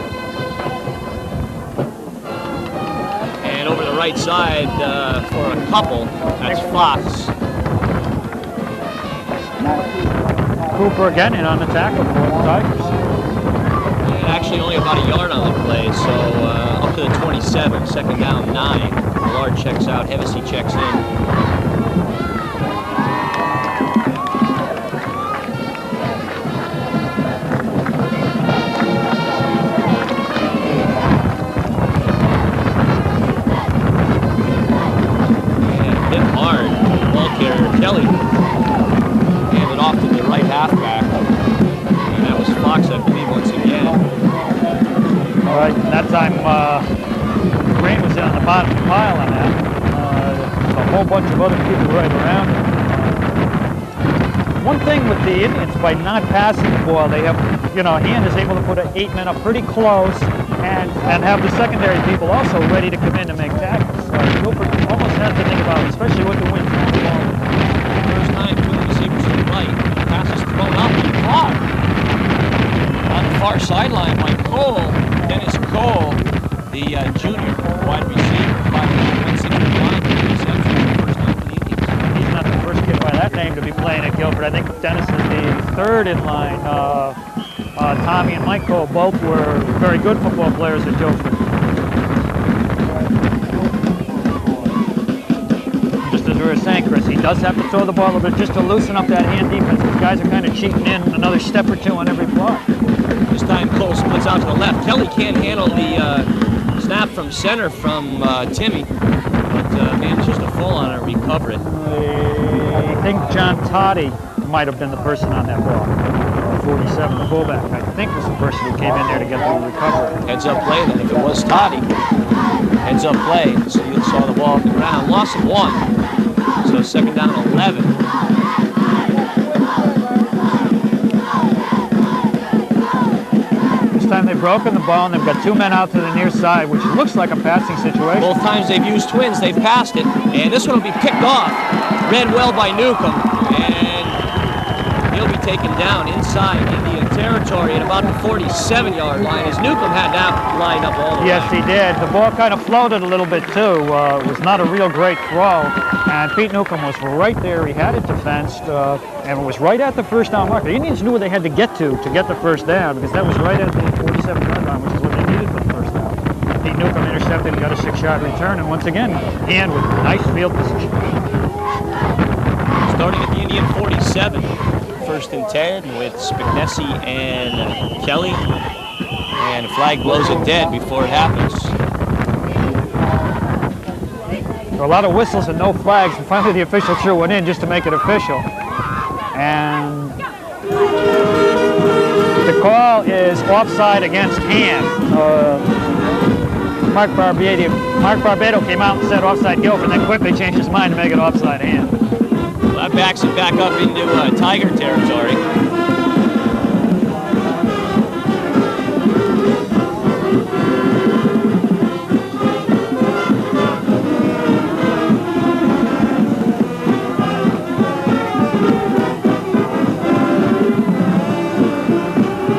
Speaker 2: And over the right side for a couple, that's Fox.
Speaker 3: Cooper again in on the tackle for the Tigers.
Speaker 2: And actually only about a yard on the play, so up to the 27, second down 9. Millard checks out, Hevesy checks in. Kelly handed off to the right halfback, and that was Fox, I believe, once again.
Speaker 3: All right, that time Green was in on the bottom of the pile on that. A whole bunch of other people right around him. One thing with the Indians, by not passing the ball, they have, Hand is able to put 8 men up pretty close and have the secondary people also ready to come in to make tackles. Guilford almost has to think about it, especially with the wind.
Speaker 2: First time, two receivers to the right. The pass is thrown up and caught on the far sideline by Cole. Dennis Cole, the junior wide receiver, 5'1" line reception for the first time for the Indians.
Speaker 3: He's not the first kid by that name to be playing at Guilford. I think Dennis is the third in line. Tommy and Mike Cole both were very good football players at Guilford. Just as we were saying, Chris, he does have to throw the ball a little bit just to loosen up that hand defense. These guys are kind of cheating in another step or two on every block.
Speaker 2: This time Cole splits out to the left. Kelly can't handle the snap from center from Timmy, but manages to fall on it and recover it.
Speaker 3: I think John Toddy might have been the person on that ball. 47, the fullback, I think was the person who came in there to get the recovery.
Speaker 2: Heads up play then. If it was Toddy, heads up play. So you saw the ball off the ground. Loss of 1. So second down and 11.
Speaker 3: This time they've broken the ball and they've got 2 men out to the near side, which looks like a passing situation.
Speaker 2: Both times they've used twins, they've passed it. And this one will be picked off. Read well by Newcomb. And he'll be taken down inside Indian territory at about the 47-yard line, as Newcomb had that lined up all the way.
Speaker 3: Yes, he did. The ball kind of floated a little bit too. It was not a real great throw, and Pete Newcomb was right there. He had it defensed, and it was right at the first down marker. The Indians knew where they had to get the first down, because that was right at the 47-yard line, which is what they needed for the first down. Pete Newcomb intercepted and got a 6-yard return, and once again, and with nice field position.
Speaker 2: Starting at the Indian 47. First and 10 with Spignesi and Kelly, and the flag blows it dead before it happens.
Speaker 3: There were a lot of whistles and no flags, and finally the official threw one in just to make it official. And the call is offside against hand. Mark Barbato came out and said offside Guilford, and then quickly changed his mind to make it offside hand.
Speaker 2: Well, that backs it back up into Tiger territory.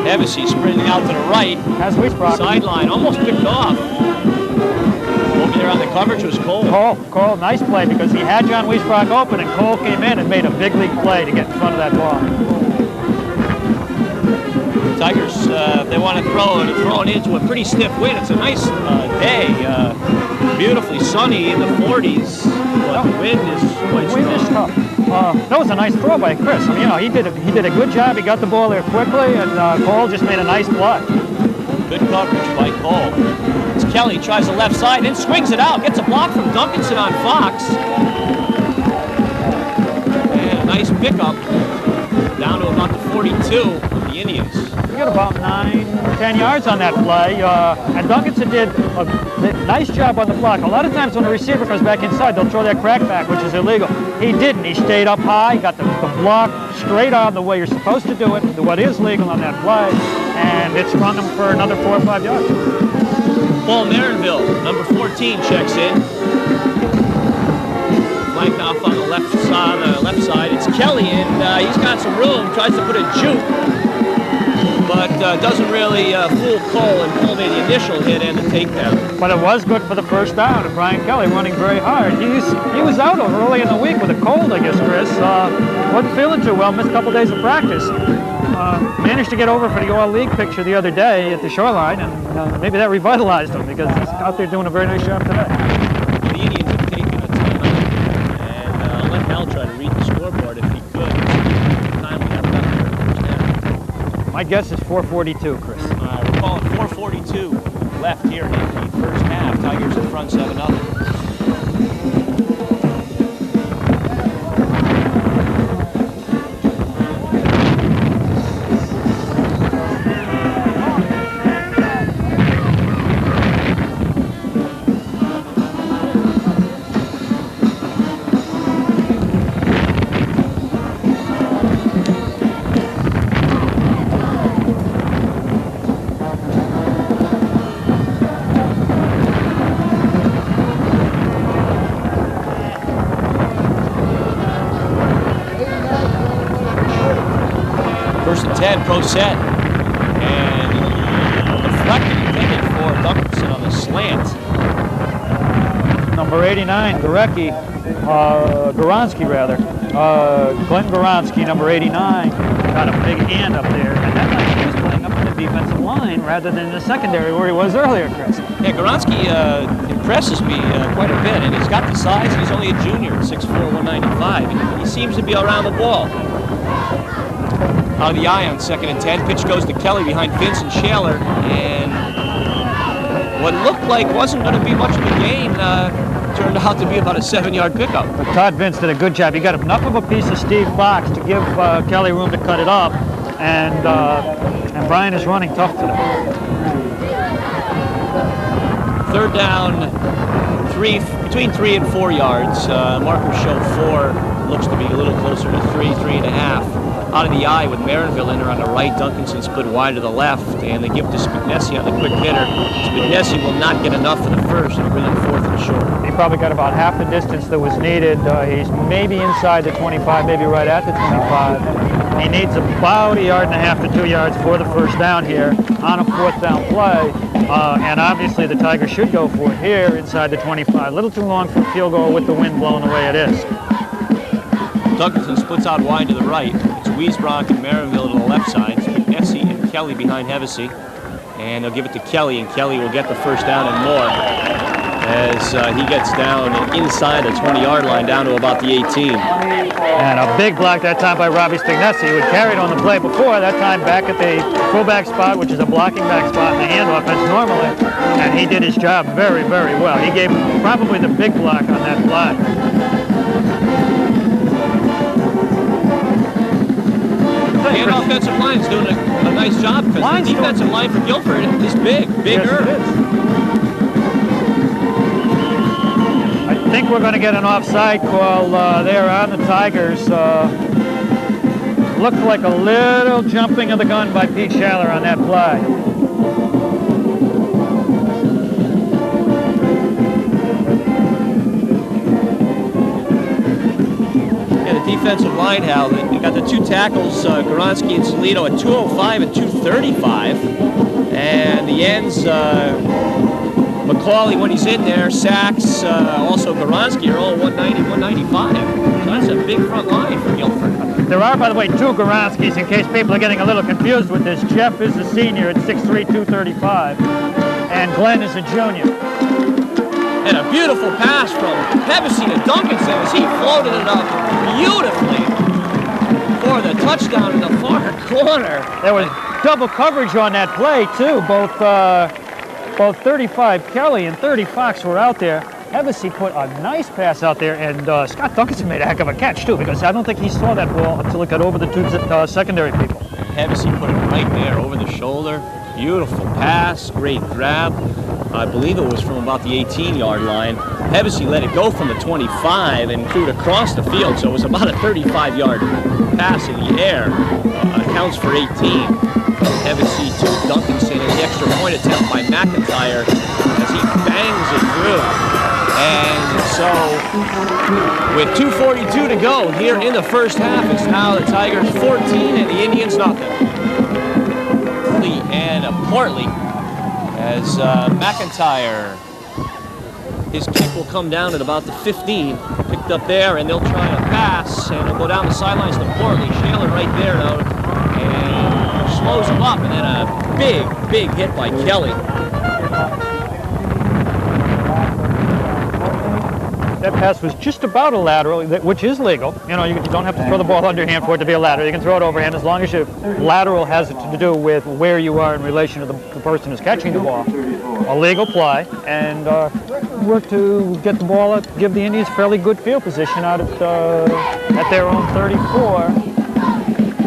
Speaker 2: Hevesy sprinting out to the right.
Speaker 3: Has Wiesbrock.
Speaker 2: Sideline, almost picked off. Over there on the coverage was Cole.
Speaker 3: Cole, nice play, because he had John Wiesbrock open, and Cole came in and made a big league play to get in front of that ball.
Speaker 2: Tigers, they want to throw it into a pretty stiff wind. It's a nice day, beautifully sunny in the 40s, but the wind is quite strong.
Speaker 3: Wind is tough. That was a nice throw by Chris. I mean, you know, he did a good job. He got the ball there quickly, and Cole just made a nice play.
Speaker 2: Good coverage by Cole. It's Kelly, tries the left side, then swings it out, gets a block from Duncanson on Fox. And a nice pickup down to about the 42 of the Indians.
Speaker 3: We got about 9-10 yards on that play, and Duncanson did a nice job on the block. A lot of times when the receiver comes back inside, they'll throw that crackback, which is illegal. He didn't. He stayed up high, got the block straight on the way you're supposed to do it, what is legal on that play, and it sprung him for another 4 or 5 yards.
Speaker 2: Paul Marinville, number 14, checks in. Flanked off on the left side. It's Kelly, and he's got some room. Tries to put a juke, but doesn't really fool Cole, and Cole made the initial hit and the takedown.
Speaker 3: But it was good for the first down, and Brian Kelly running very hard. He was out early in the week with a cold, I guess, Chris. Wasn't feeling too well, missed a couple days of practice. Managed to get over for the All-League picture the other day at the shoreline, and maybe that revitalized him, because he's out there doing a very nice job today.
Speaker 2: The Indians have taken a timeout, and I'll let Hal try to read the scoreboard if he could. The time we have left here in the first half.
Speaker 3: My guess is 4:42, Chris.
Speaker 2: We're calling 4:42 left here in the first half. Tigers in front 7-0. First and 10, pro set. And deflected intended for Duncanson on the slant.
Speaker 3: Number 89, Goronsky rather. Glenn Goronsky, number 89, got a big hand up there. And that night he was playing up in the defensive line rather than the secondary where he was earlier, Chris.
Speaker 2: Yeah, Goronsky impresses me quite a bit, and he's got the size. He's only a junior, 6'4", 195. And he seems to be around the ball. Out of the eye on 2nd and 10. Pitch goes to Kelly behind Vincent Shaler, and what looked like wasn't going to be much of a gain turned out to be about a 7-yard pickup.
Speaker 3: But Todd Vince did a good job. He got enough of a piece of Steve Fox to give Kelly room to cut it up, and Brian is running tough today.
Speaker 2: 3rd down, between 3 and 4 yards. Markers show 4. Looks to be a little closer to 3.5. Out of the eye with Marinville in there on the right. Duncanson split wide to the left, and they give to Spignesi on the quick hitter. Spignesi will not get enough for the first and bring it 4th and short.
Speaker 3: He probably got about half the distance that was needed. He's maybe inside the 25, maybe right at the 25. He needs about 1.5 to 2 yards for the first down here on a 4th down play. And obviously the Tigers should go for it here inside the 25. A little too long for a field goal with the wind blowing the way it is.
Speaker 2: Duncanson splits out wide to the right. It's Wiesbrock and Marinville to the left side. Spignesi and Kelly behind Hevesy. And they'll give it to Kelly, and Kelly will get the first down and more as he gets down inside the 20-yard line down to about the 18.
Speaker 3: And a big block that time by Robbie Spignesi, who had carried on the play before, that time back at the fullback spot, which is a blocking back spot in the handoff as normally. And he did his job very, very well. He gave probably the big block on that block.
Speaker 2: The offensive line is doing a nice job because the defensive line for Guilford is bigger.
Speaker 3: Yes, it is. I think we're going to get an offside call there on the Tigers. Looked like a little jumping of the gun by Pete Shaler on that play.
Speaker 2: Defensive line, Hal. They got the 2 tackles, Goronsky and Solito, at 205 and 235. And the ends, McCauley, when he's in there, Sachs, also Goronsky, are all 190, 195. So that's a big front line for Guilford.
Speaker 3: There are, by the way, 2 Goronskys, in case people are getting a little confused with this. Jeff is a senior at 6'3", 235, and Glenn is a junior.
Speaker 2: And a beautiful pass from Hevesy to Duncanson as he floated it up beautifully for the touchdown in the far corner.
Speaker 3: There was double coverage on that play, too. Both 35 Kelly and 30 Fox were out there. Hevesy put a nice pass out there, and Scott Duncanson made a heck of a catch, too, because I don't think he saw that ball until it got over the 2 secondary people.
Speaker 2: And Hevesy put it right there over the shoulder. Beautiful pass, great grab. I believe it was from about the 18-yard line. Hevesy let it go from the 25 and threw it across the field, so it was about a 35-yard pass in the air. Counts for 18. Hevesy to Duncanson, and the extra point attempt by McIntyre as he bangs it through. And so, with 2:42 to go here in the first half, it's now the Tigers 14 and the Indians nothing. And Portley, as McIntyre, his kick will come down at about the 15, picked up there, and they'll try a pass, and it'll go down the sidelines to Portley. Shaler right there, though, and slows him up, and then a big hit by Kelly.
Speaker 3: That pass was just about a lateral, which is legal. You know, you don't have to throw the ball underhand for it to be a lateral. You can throw it overhand as long as your lateral has to do with where you are in relation to the person who's catching the ball. A legal play, and work to get the ball up, give the Indians fairly good field position out at their own 34.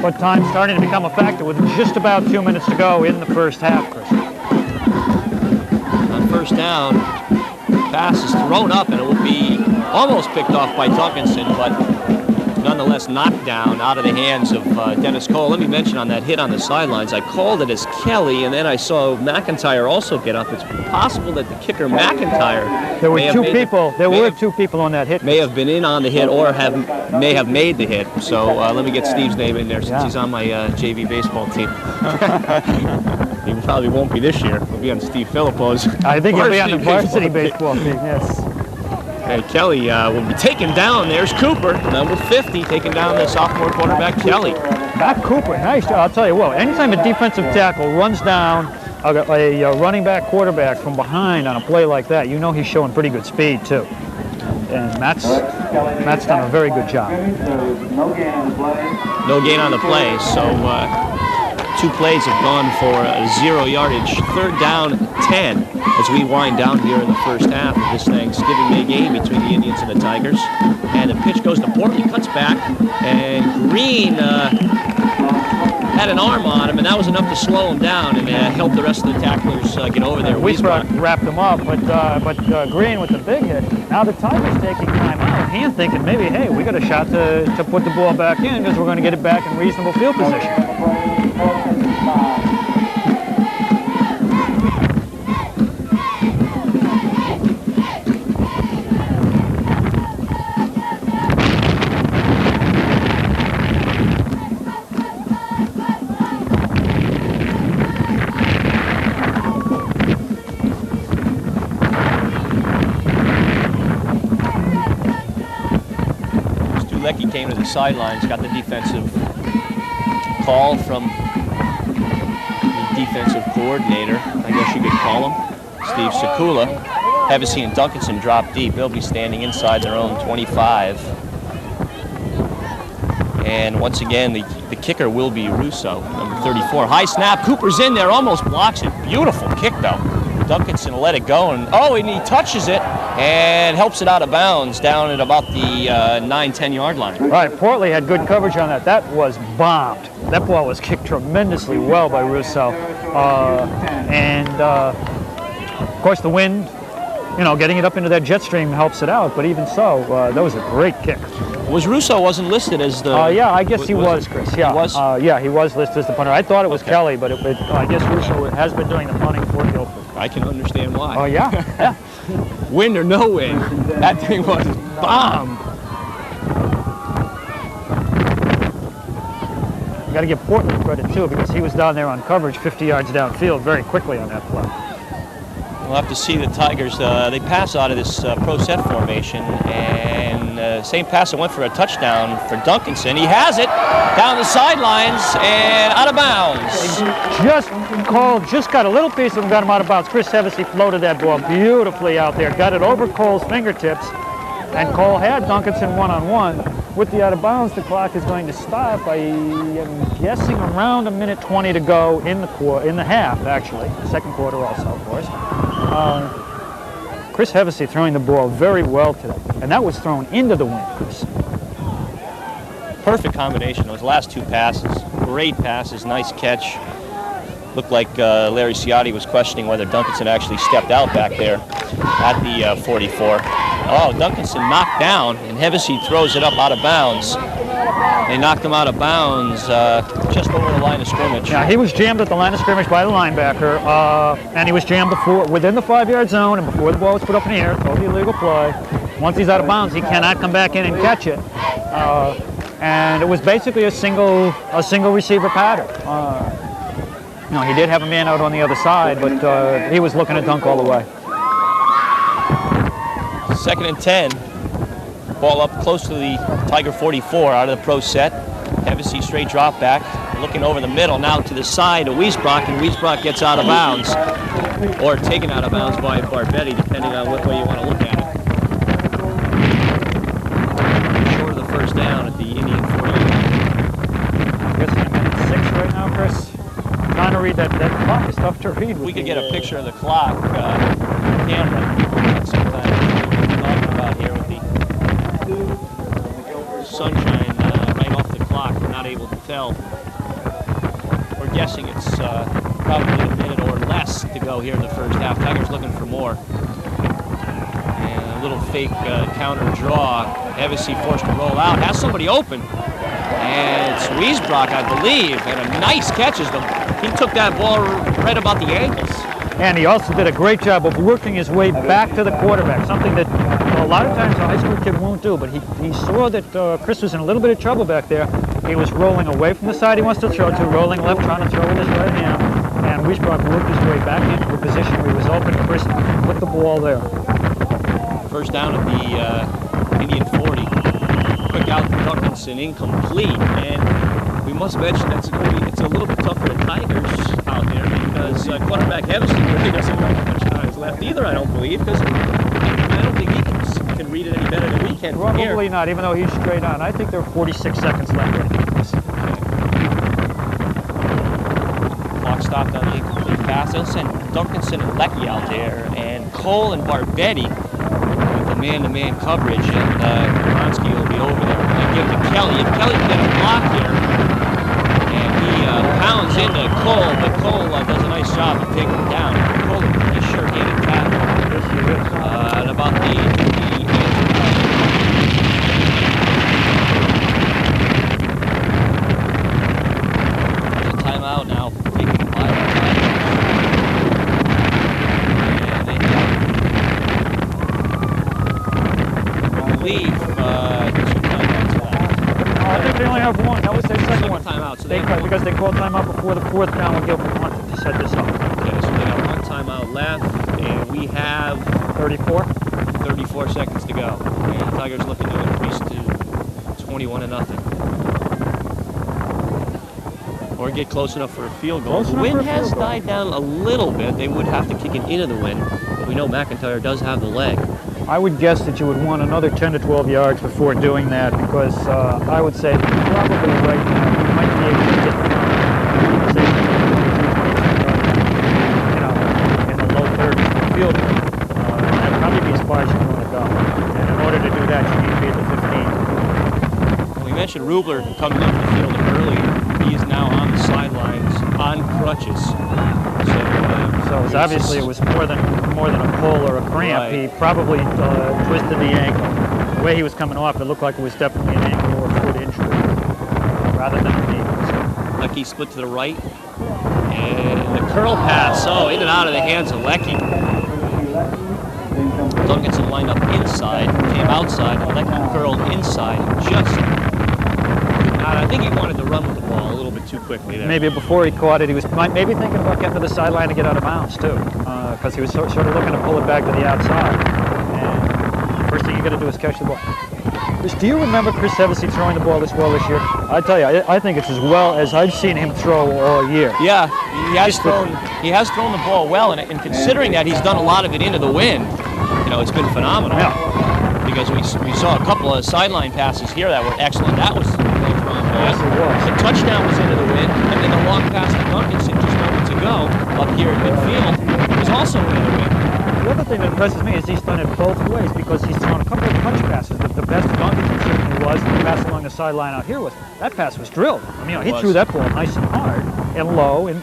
Speaker 3: But time's starting to become a factor with just about 2 minutes to go in the first half, Chris.
Speaker 2: On first down, pass is thrown up, and it will be almost picked off by Duncanson, but nonetheless knocked down out of the hands of Dennis Cole. Let me mention on that hit on the sidelines, I called it as Kelly, and then I saw McIntyre also get up. It's possible that the kicker McIntyre
Speaker 3: there were 2 people. There were 2 people on that hit.
Speaker 2: May have been in on the hit or may have made the hit. So let me get Steve's name in there since he's on my JV baseball team. He probably won't be this year. He'll be on Steve Filippo's.
Speaker 3: I think he'll be on the varsity baseball team. Yes.
Speaker 2: And Kelly will be taken down. There's Cooper, number 50, taking down the sophomore quarterback Kelly.
Speaker 3: Matt Cooper, nice. I'll tell you what, anytime a defensive tackle runs down a running back quarterback from behind on a play like that, you know he's showing pretty good speed too. And Matt's done a very good job.
Speaker 1: No gain on the play.
Speaker 2: No gain on the play, so 2 plays have gone for 0 yardage. 3rd down, 10, as we wind down here in the first half of this Thanksgiving Day game between the Indians and the Tigers. And the pitch goes to Portley, cuts back, and Green had an arm on him, and that was enough to slow him down and help the rest of the tacklers get over there.
Speaker 3: Wiesbrock wrapped him up, but Green with the big hit. Now the Tigers taking time out, and thinking maybe, hey, we got a shot to put the ball back in because we're going to get it back in reasonable field position.
Speaker 2: Leckie came to the sidelines, got the defensive call from the defensive coordinator, I guess you could call him, Steve Sekula. Hevesy and Duncanson drop deep. They'll be standing inside their own 25. And once again, the kicker will be Russo, number 34. High snap, Cooper's in there, almost blocks it. Beautiful kick, though. Duncanson let it go, and he touches it and helps it out of bounds down at about the 9-10 yard line.
Speaker 3: Right, Portley had good coverage on that. That was bombed. That ball was kicked tremendously well by Russo. Of course, the wind, getting it up into that jet stream helps it out, but even so, that was a great kick.
Speaker 2: Russo wasn't listed as the...
Speaker 3: yeah, I guess he was, Chris. Yeah,
Speaker 2: he was?
Speaker 3: Yeah, he was listed as the punter. I thought it was Kelly, but I guess Russo has been doing the punting for Guilford.
Speaker 2: I can understand why.
Speaker 3: Oh, yeah?
Speaker 2: Wind or no wind, that thing was bombed.
Speaker 3: You got to give Portland credit, too, because he was down there on coverage 50 yards downfield very quickly on that play.
Speaker 2: We'll have to see the Tigers. They pass out of this pro set formation, and same pass that went for a touchdown for Duncanson. He has it down the sidelines and out of bounds.
Speaker 3: Just got a little piece of him, got him out of bounds. Chris Hevesy floated that ball beautifully out there, got it over Cole's fingertips, and Cole had Duncanson one-on-one. With the out of bounds, the clock is going to stop by, I'm guessing, around 1:20 to go in the half, actually. Second quarter also, of course. Chris Hevesy throwing the ball very well today, and that was thrown into the wind, Chris.
Speaker 2: Perfect combination. Those last 2 passes, great passes, nice catch. Looked like Larry Ciotti was questioning whether Duncanson actually stepped out back there at the 44. Oh, Duncanson knocked down, and Hevesy throws it up out of bounds. They knocked him out of bounds just over the line of scrimmage.
Speaker 3: Yeah, he was jammed at the line of scrimmage by the linebacker, and he was jammed within the 5-yard zone, and before the ball was put up in the air, totally illegal play. Once he's out of bounds, he cannot come back in and catch it. And it was basically a single receiver pattern. He did have a man out on the other side, but he was looking to dunk all the way.
Speaker 2: 2nd and 10. Ball up close to the Tiger 44 out of the pro set. Hevesy straight drop back. Looking over the middle now to the side of Wiesbrock, and Wiesbrock gets out of bounds. Or taken out of bounds by Barbetti, depending on what way you want to look at it. Short of the first down at the Indian 48.
Speaker 3: I guess in 1:06 right now, Chris. Trying to read that clock is tough to read.
Speaker 2: We could get a picture of the clock camera sometime. Talking about here with the sunshine right off the clock. We're not able to tell. We're guessing it's probably a minute or less to go here in the first half. Tigers looking for more. And a little fake counter draw. Hevesy forced to roll out. Has somebody open. And it's Wiesbrock, I believe. And a nice catch. He took that ball right about the ankles.
Speaker 3: And he also did a great job of working his way back to the quarterback, something that a lot of times a high school kid won't do. But he saw that Chris was in a little bit of trouble back there. He was rolling away from the side he wants to throw to, rolling left, trying to throw with his right hand. And Wiesbrock worked his way back into a position where he was open. Chris put the ball there.
Speaker 2: First down at the Indian 40. Quick out to Duncanson, incomplete. And We must mention that it's a little bit tough for the Tigers out there because quarterback Hevesy really doesn't have much time left either, I don't believe, because I don't think he can read it any better than we can.
Speaker 3: Probably not, even though he's straight on. I think there are 46 seconds left.
Speaker 4: Clock stopped on the incomplete pass. They'll send Duncanson and Leckie out there, and Cole and Barbetti with the man-to-man coverage, and Bronski will be over there. They'll give it to Kelly, and Kelly can get a block here, and he pounds into Cole, but Cole does a nice job of taking him down. Cole is pretty sure-handed tackle. And about the timeout now, taken by the Tigers. And I believe 2 timeouts left.
Speaker 3: I think they only have one. That was their second one.
Speaker 4: Timeout, so
Speaker 3: Because they called timeout before the 4th down when Guilford wanted to set this up.
Speaker 2: Okay, so they got 1 timeout left, and we have
Speaker 3: 34
Speaker 2: seconds to go. And the Tigers looking to increase to 21-0. Or get close enough for a field goal. The wind has died down a little bit. They would have to kick it into the wind, but we know McIntyre does have the leg.
Speaker 3: I would guess that you would want another 10 to 12 yards before doing that, because I would say probably right now you might be able to get in the low 30s for field goal. That'd probably be as far as you want to go. And in order to do that, you need to be at the 15.
Speaker 2: We mentioned Rubler coming into the field early. He is now on the sidelines on crutches.
Speaker 3: So obviously it was more than a pull or a cramp.
Speaker 2: Right.
Speaker 3: He probably twisted the ankle. The way he was coming off, it looked like it was definitely an ankle or foot injury rather than a knee.
Speaker 2: Leckie split to the right. And the curl pass. Oh, in and out of the hands of Leckie. Duncanson lined up inside, came outside, and Leckie curled inside. I think he wanted to run with the ball a little bit too quickly there.
Speaker 3: Maybe before he caught it, he was maybe thinking about getting to the sideline to get out of bounds too, because he was sort of looking to pull it back to the outside. And first thing you got to do is catch the ball. Do you remember Chris Hevesy throwing the ball this well this year? I tell you, I think it's as well as I've seen him throw all year.
Speaker 2: Yeah, he has thrown the ball well, and considering that he's done a lot of it into the wind, it's been phenomenal.
Speaker 3: Yeah.
Speaker 2: Because we saw a couple of sideline passes here that were excellent. That was
Speaker 3: Yes, it was.
Speaker 2: the touchdown was into the wind, and then the long pass to Duncanson just moments ago up here at midfield was also into the wind.
Speaker 3: The other thing that impresses me is he's done it both ways, because he's thrown a couple of punch passes. The best Duncanson certainly was, the pass along the sideline out here was, that pass was drilled. I mean, he threw that ball nice and hard and low, and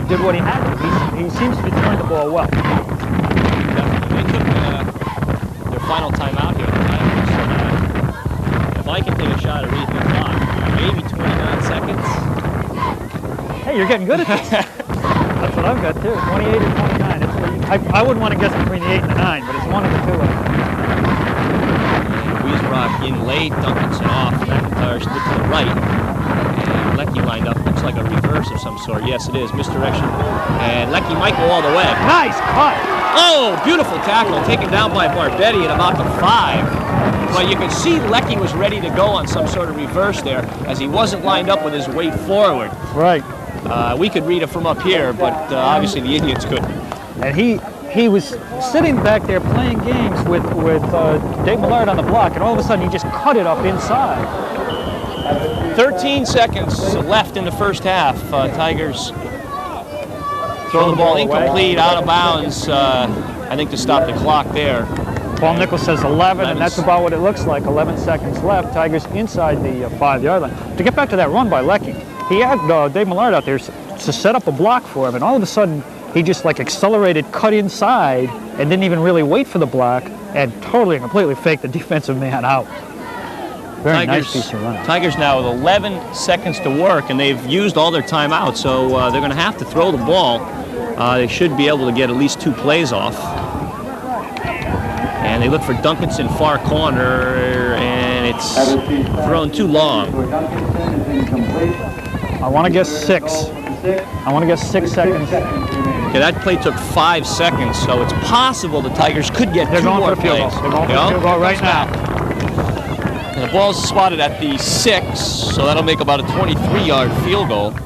Speaker 3: did what he had to. He seems to be throwing the ball well.
Speaker 2: Definitely. They took their final timeout here. If I can take a shot at reading the clock, maybe 29 seconds.
Speaker 3: Hey, you're getting good at this. That's what I've got too, 28 and 29. I wouldn't want to guess between the 8 and the 9, but it's one of the two.
Speaker 2: Weisrock in late, Duncanson off, McIntyre split to the right, and Leckie lined up. Looks like a reverse of some sort. Yes, it is, misdirection. And Leckie might go all the way.
Speaker 3: Nice cut!
Speaker 2: Oh, beautiful tackle, taken down by Barbetti at about the 5. But you could see Leckie was ready to go on some sort of reverse there, as he wasn't lined up with his weight forward.
Speaker 3: Right.
Speaker 2: We could read it from up here, but obviously the Indians couldn't.
Speaker 3: And he was sitting back there playing games with Dave Millard on the block, and all of a sudden he just cut it up inside.
Speaker 2: 13 seconds left in the first half. Tigers throw the ball incomplete, out of bounds, I think to stop the clock there.
Speaker 3: Paul Nichols says 11, and that's about what it looks like. 11 seconds left. Tigers inside the 5-yard line. To get back to that run by Leckie, he had Dave Millard out there to set up a block for him, and all of a sudden he just accelerated, cut inside, and didn't even really wait for the block, and totally and completely faked the defensive man out. Very nice piece of running.
Speaker 2: Tigers now with 11 seconds to work, and they've used all their timeouts, so they're going to have to throw the ball. They should be able to get at least 2 plays off. And they look for Duncanson far corner, and it's thrown too long.
Speaker 3: I want to guess 6. I want to guess 6 seconds.
Speaker 2: Okay, that play took 5 seconds, so it's possible the Tigers could get 2 more plays.
Speaker 3: They're going for a field goal. They're going for a field goal right now.
Speaker 4: the ball's spotted at the 6, so that'll make about a 23-yard field goal. And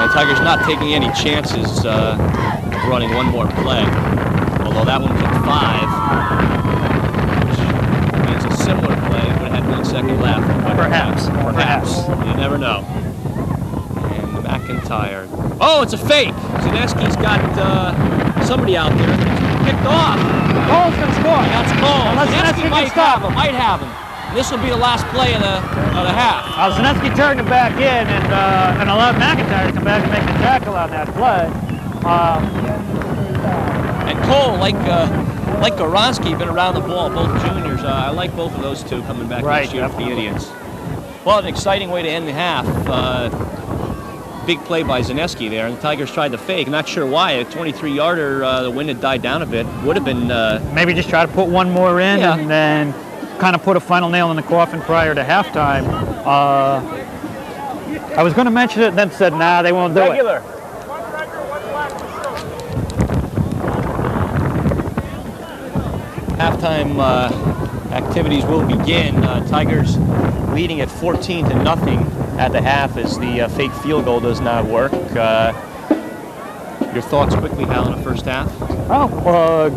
Speaker 4: the Tigers not taking any chances of running one more play, although that one took 5, which means a similar play would have had 1 second left. Perhaps. You never know. And McIntyre. Oh, it's a fake. Zaneski's got somebody out there. Picked off.
Speaker 3: Cole's going to score.
Speaker 4: That's Cole.
Speaker 3: Zaneski
Speaker 4: might have him. This will be the last play of the half.
Speaker 3: Zaneski turned it back in and allowed McIntyre to come back and make the tackle on that play.
Speaker 4: And Cole, like Goronsky, been around the ball, both juniors. I like both of those two coming back next year for the Indians. Well, an exciting way to end the half. Big play by Zaneski there, and the Tigers tried to fake. Not sure why. A 23-yarder, the wind had died down a bit. Would have been...
Speaker 3: maybe just try to put one more in and then kind of put a final nail in the coffin prior to halftime. I was going to mention it and then said, nah, they won't do it.
Speaker 4: Halftime activities will begin. Tigers leading at 14-0 at the half as the fake field goal does not work. Your thoughts quickly, Hal, in the first half?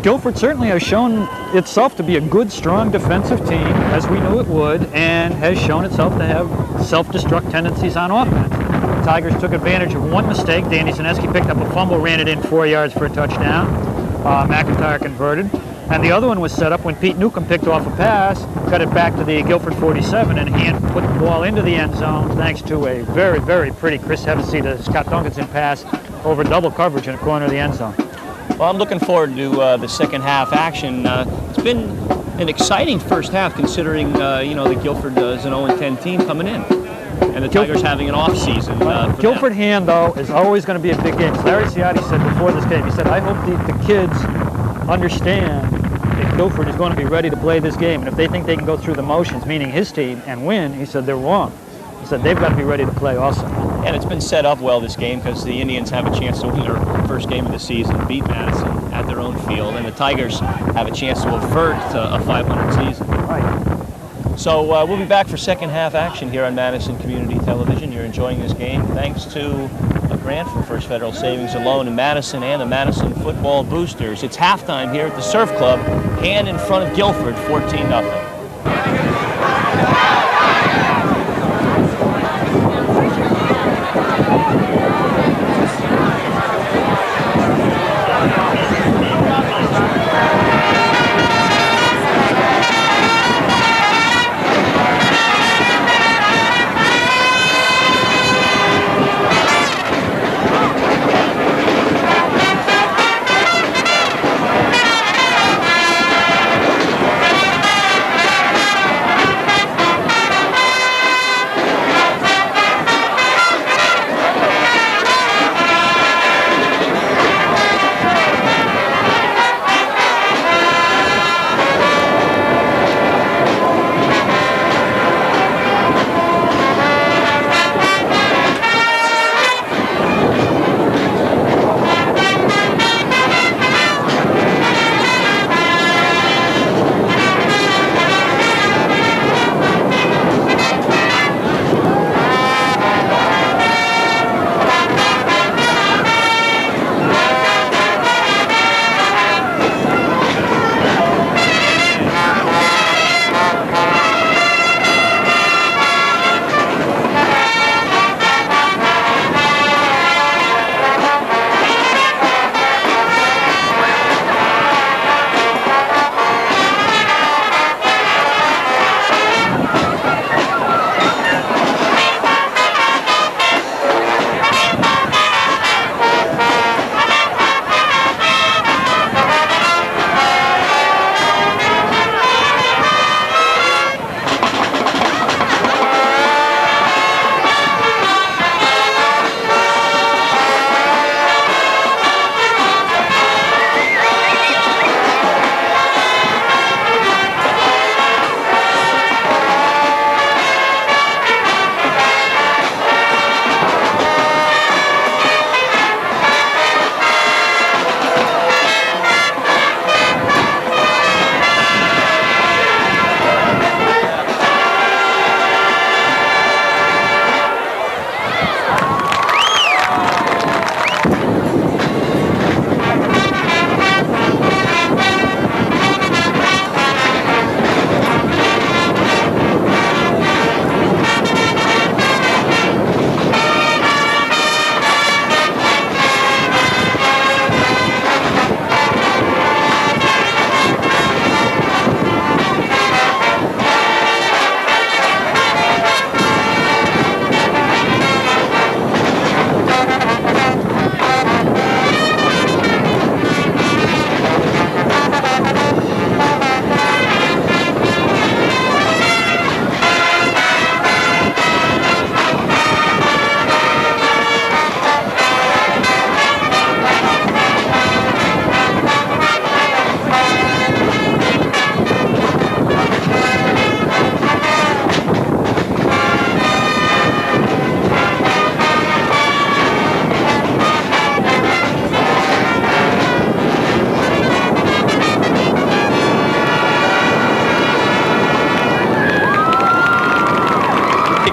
Speaker 3: Guilford certainly has shown itself to be a good, strong defensive team, as we knew it would, and has shown itself to have self-destruct tendencies on offense. The Tigers took advantage of one mistake. Danny Zaneski picked up a fumble, ran it in 4 yards for a touchdown. McIntyre converted. And the other one was set up when Pete Newcomb picked off a pass, got it back to the Guilford 47, and hand put the ball into the end zone thanks to a very, very pretty Chris Hevesy to Scott Duncanson pass over double coverage in the corner of the end zone.
Speaker 4: Well, I'm looking forward to the second half action. It's been an exciting first half considering, the Guilford is an 0-10 team coming in. And the Tigers having an off season.
Speaker 3: Guilford hand, though, is always going to be a big game. Larry Ciotti said before this game, he said, I hope the kids understand that Guilford is going to be ready to play this game. And if they think they can go through the motions, meaning his team, and win, he said they're wrong. He said they've got to be ready to play also.
Speaker 4: And it's been set up well this game because the Indians have a chance to win their first game of the season, beat Madison at their own field, and the Tigers have a chance to avert a 500 season.
Speaker 3: Right.
Speaker 4: So we'll be back for second half action here on Madison Community Television. You're enjoying this game thanks to a grant from First Federal Savings and Loan in Madison and the Madison Football Boosters. It's halftime here at the Surf Club, hand in front of Guilford, 14-0.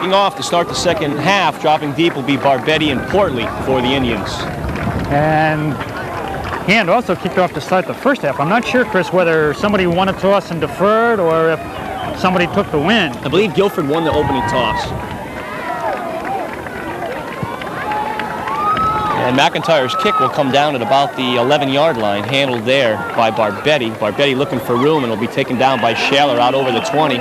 Speaker 2: Leading off to start the second half, dropping deep will be Barbetti and Portley for the Indians.
Speaker 3: And Hand also kicked off to start the first half. I'm not sure, Chris, whether somebody won a toss and deferred or if somebody took the win.
Speaker 2: I believe Guilford won the opening toss. And McIntyre's kick will come down at about the 11-yard line, handled there by Barbetti. Barbetti looking for room and will be taken down by Shaler out over the 20.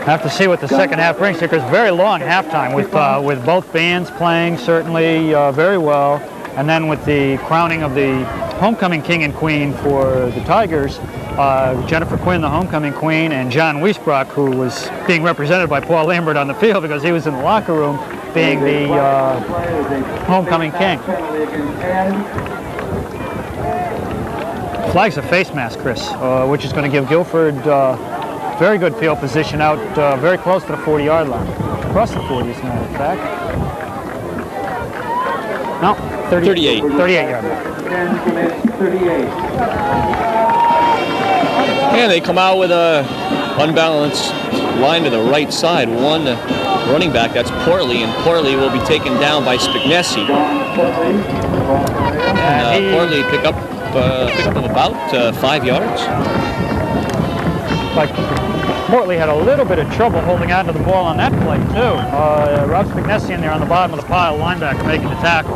Speaker 3: Have to see what the second half brings here, because very long halftime with both bands playing certainly very well, and then with the crowning of the homecoming king and queen for the Tigers, Jennifer Quinn, the homecoming queen, and John Wiesbrock, who was being represented by Paul Lambert on the field because he was in the locker room, being the homecoming king. Flag's a face mask, Chris, which is going to give Guilford very good field position out very close to the 40-yard line. Across the 40, as a matter of fact. No, 38. 38-yard line.
Speaker 1: 38.
Speaker 2: And they come out with a unbalanced line to the right side. One running back, that's Portley, and Portley will be taken down by Spignesi. And Portley pick up of about 5 yards.
Speaker 3: But Portley had a little bit of trouble holding on to the ball on that play, too. Rob Spignesi in there on the bottom of the pile, linebacker making the tackle.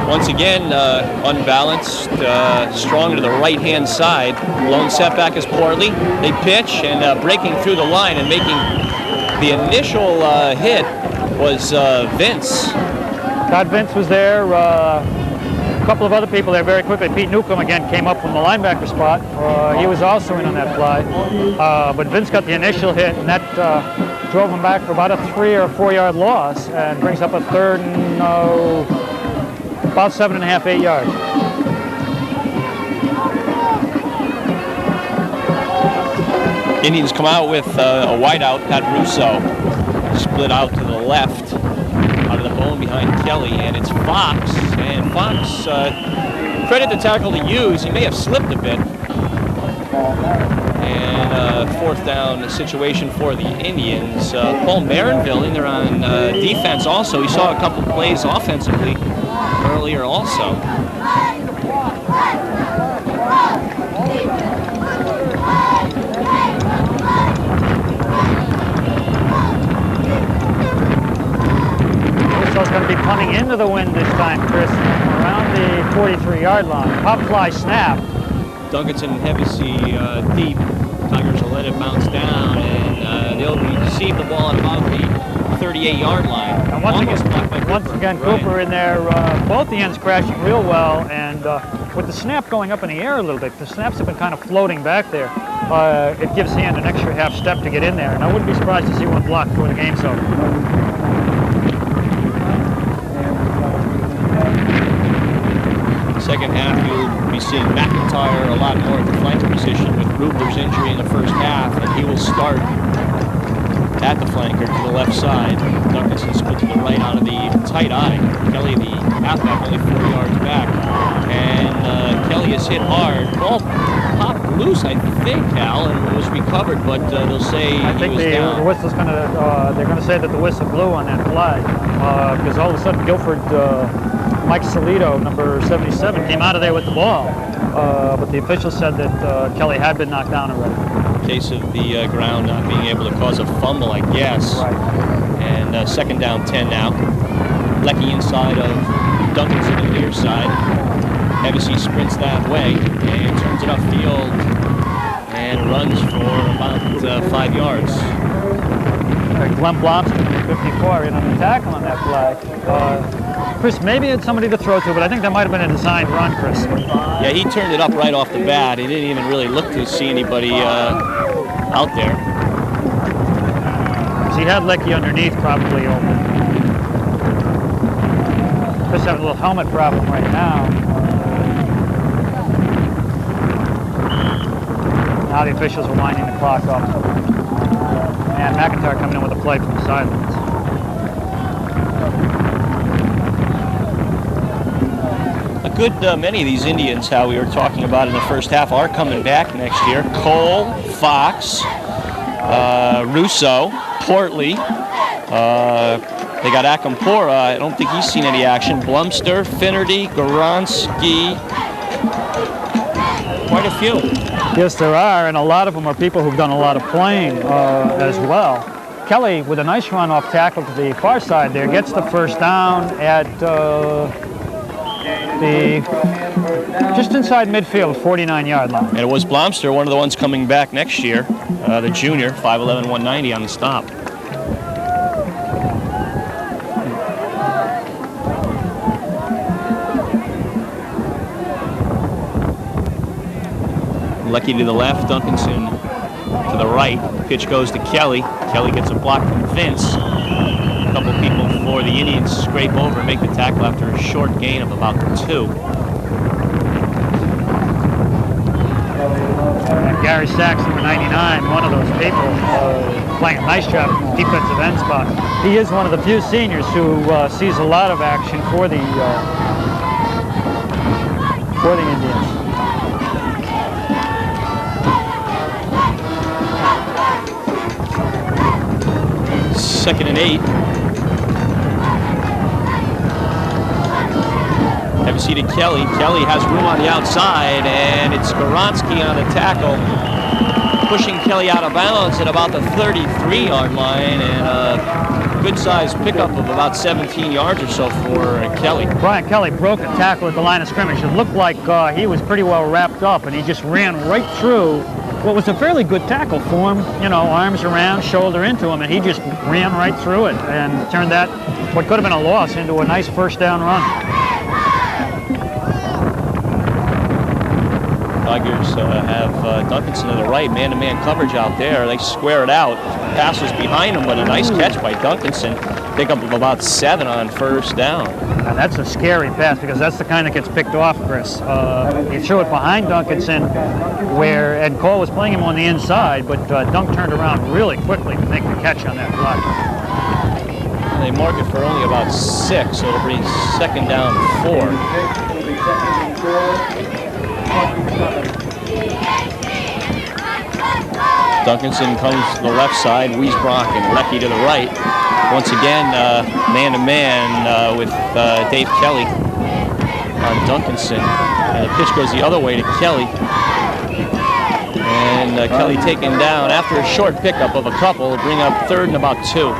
Speaker 2: Once again, unbalanced, strong to the right-hand side. Lone setback is Portley. They pitch, and breaking through the line and making the initial hit was Vince.
Speaker 3: Todd Vince was there. A couple of other people there very quickly. Pete Newcomb again came up from the linebacker spot. He was also in on that fly. But Vince got the initial hit, and that drove him back for about a 3 or 4 yard loss, and brings up a third and about 7.5, 8 yards.
Speaker 2: Indians come out with a wideout, Pat Russo, split out to the left, out of the bone behind Kelly, and it's Fox. And Fox, credit the tackle to Hughes, he may have slipped a bit. And fourth down situation for the Indians. Paul Marinville in there on defense also. He saw a couple plays offensively earlier also.
Speaker 3: Russo's going to be punting into the wind this time, Chris, around the 43-yard line. Pop fly snap.
Speaker 2: Duncanson and Hevesy deep. Tigers will let it bounce down, and they'll receive the ball at about the 38-yard line.
Speaker 3: And once again, Cooper in there, both the ends crashing real well, and with the snap going up in the air a little bit, the snaps have been kind of floating back there. It gives Hand an extra half step to get in there, and I wouldn't be surprised to see one blocked before the game's over.
Speaker 2: Second half, you'll be seeing McIntyre a lot more at the flanker position with Rubler's injury in the first half, and he will start at the flanker to the left side. Duncanson split to the right out of the tight eye. Kelly, the halfback, only 4 yards back. And Kelly is hit hard. Ball popped loose, I think, Al, and was recovered, but they'll say he was down.
Speaker 3: The whistle's going to, they're going to say that the whistle blew on that flag, because all of a sudden Guilford, Mike Solito, number 77, came out of there with the ball. But the official said that Kelly had been knocked down already.
Speaker 2: Case of the ground not being able to cause a fumble, I guess.
Speaker 3: Right.
Speaker 2: And second down 10 now. Lecky inside of Duncanson to the near side. Hevesy sprints that way and turns it upfield and runs for about 5 yards.
Speaker 3: Glenn Blomster, number 54, in on the tackle on that flag. Chris maybe had somebody to throw to, but I think that might have been a designed run, Chris.
Speaker 2: Yeah, he turned it up right off the bat. He didn't even really look to see anybody out there.
Speaker 3: So he had Lecky underneath, probably open. Chris has a little helmet problem right now. Now the officials are winding the clock up. And McIntyre coming in with a play from the sidelines.
Speaker 4: good many of these Indians, how we were talking about in the first half, are coming back next year. Cole, Fox, Russo, Portley. They got Akampora. I don't think he's seen any action. Blumster, Finnerty, Goransky. Quite a few.
Speaker 3: Yes, there are, and a lot of them are people who've done a lot of playing as well. Kelly, with a nice run off tackle to the far side there, gets the first down at just inside midfield, 49-yard line.
Speaker 4: And it was Blomster, one of the ones coming back next year, the junior, 5'11", 190 on the stop. Lecky to the left, Duncanson to the right. Pitch goes to Kelly. Kelly gets a block from Vince. A couple people for the Indians scrape over and make the tackle after a short gain of about 2.
Speaker 3: And Gary Sachs, number 99, one of those people playing a nice job from the defensive end spot. He is one of the few seniors who sees a lot of action for the Indians.
Speaker 4: Second and 8. Have a seat at Kelly. Kelly has room on the outside, and it's Goransky on the tackle, pushing Kelly out of bounds at about the 33-yard line, and a good-sized pickup of about 17 yards or so for Kelly.
Speaker 3: Brian Kelly broke a tackle at the line of scrimmage. It looked like he was pretty well wrapped up, and he just ran right through what was a fairly good tackle for him, you know, arms around, shoulder into him, and he just ran right through it and turned that, what could have been a loss, into a nice first down run.
Speaker 4: Tigers have Duncanson to the right, man-to-man coverage out there. They square it out. Pass was behind him, but a nice catch by Duncanson. Pickup of about 7 on first down.
Speaker 3: And that's a scary pass because that's the kind that gets picked off, Chris. He threw it behind Duncanson, and Cole was playing him on the inside, but Dunk turned around really quickly to make the catch on that play.
Speaker 4: They mark it for only about 6, so it'll bring second down 4. Duncanson comes to the left side, Wiesbrock and Lecky to the right. Once again, man-to-man with Dave Kelly on Duncanson. And the pitch goes the other way to Kelly. And Kelly taken down after a short pickup of a couple, will bring up third and about 2.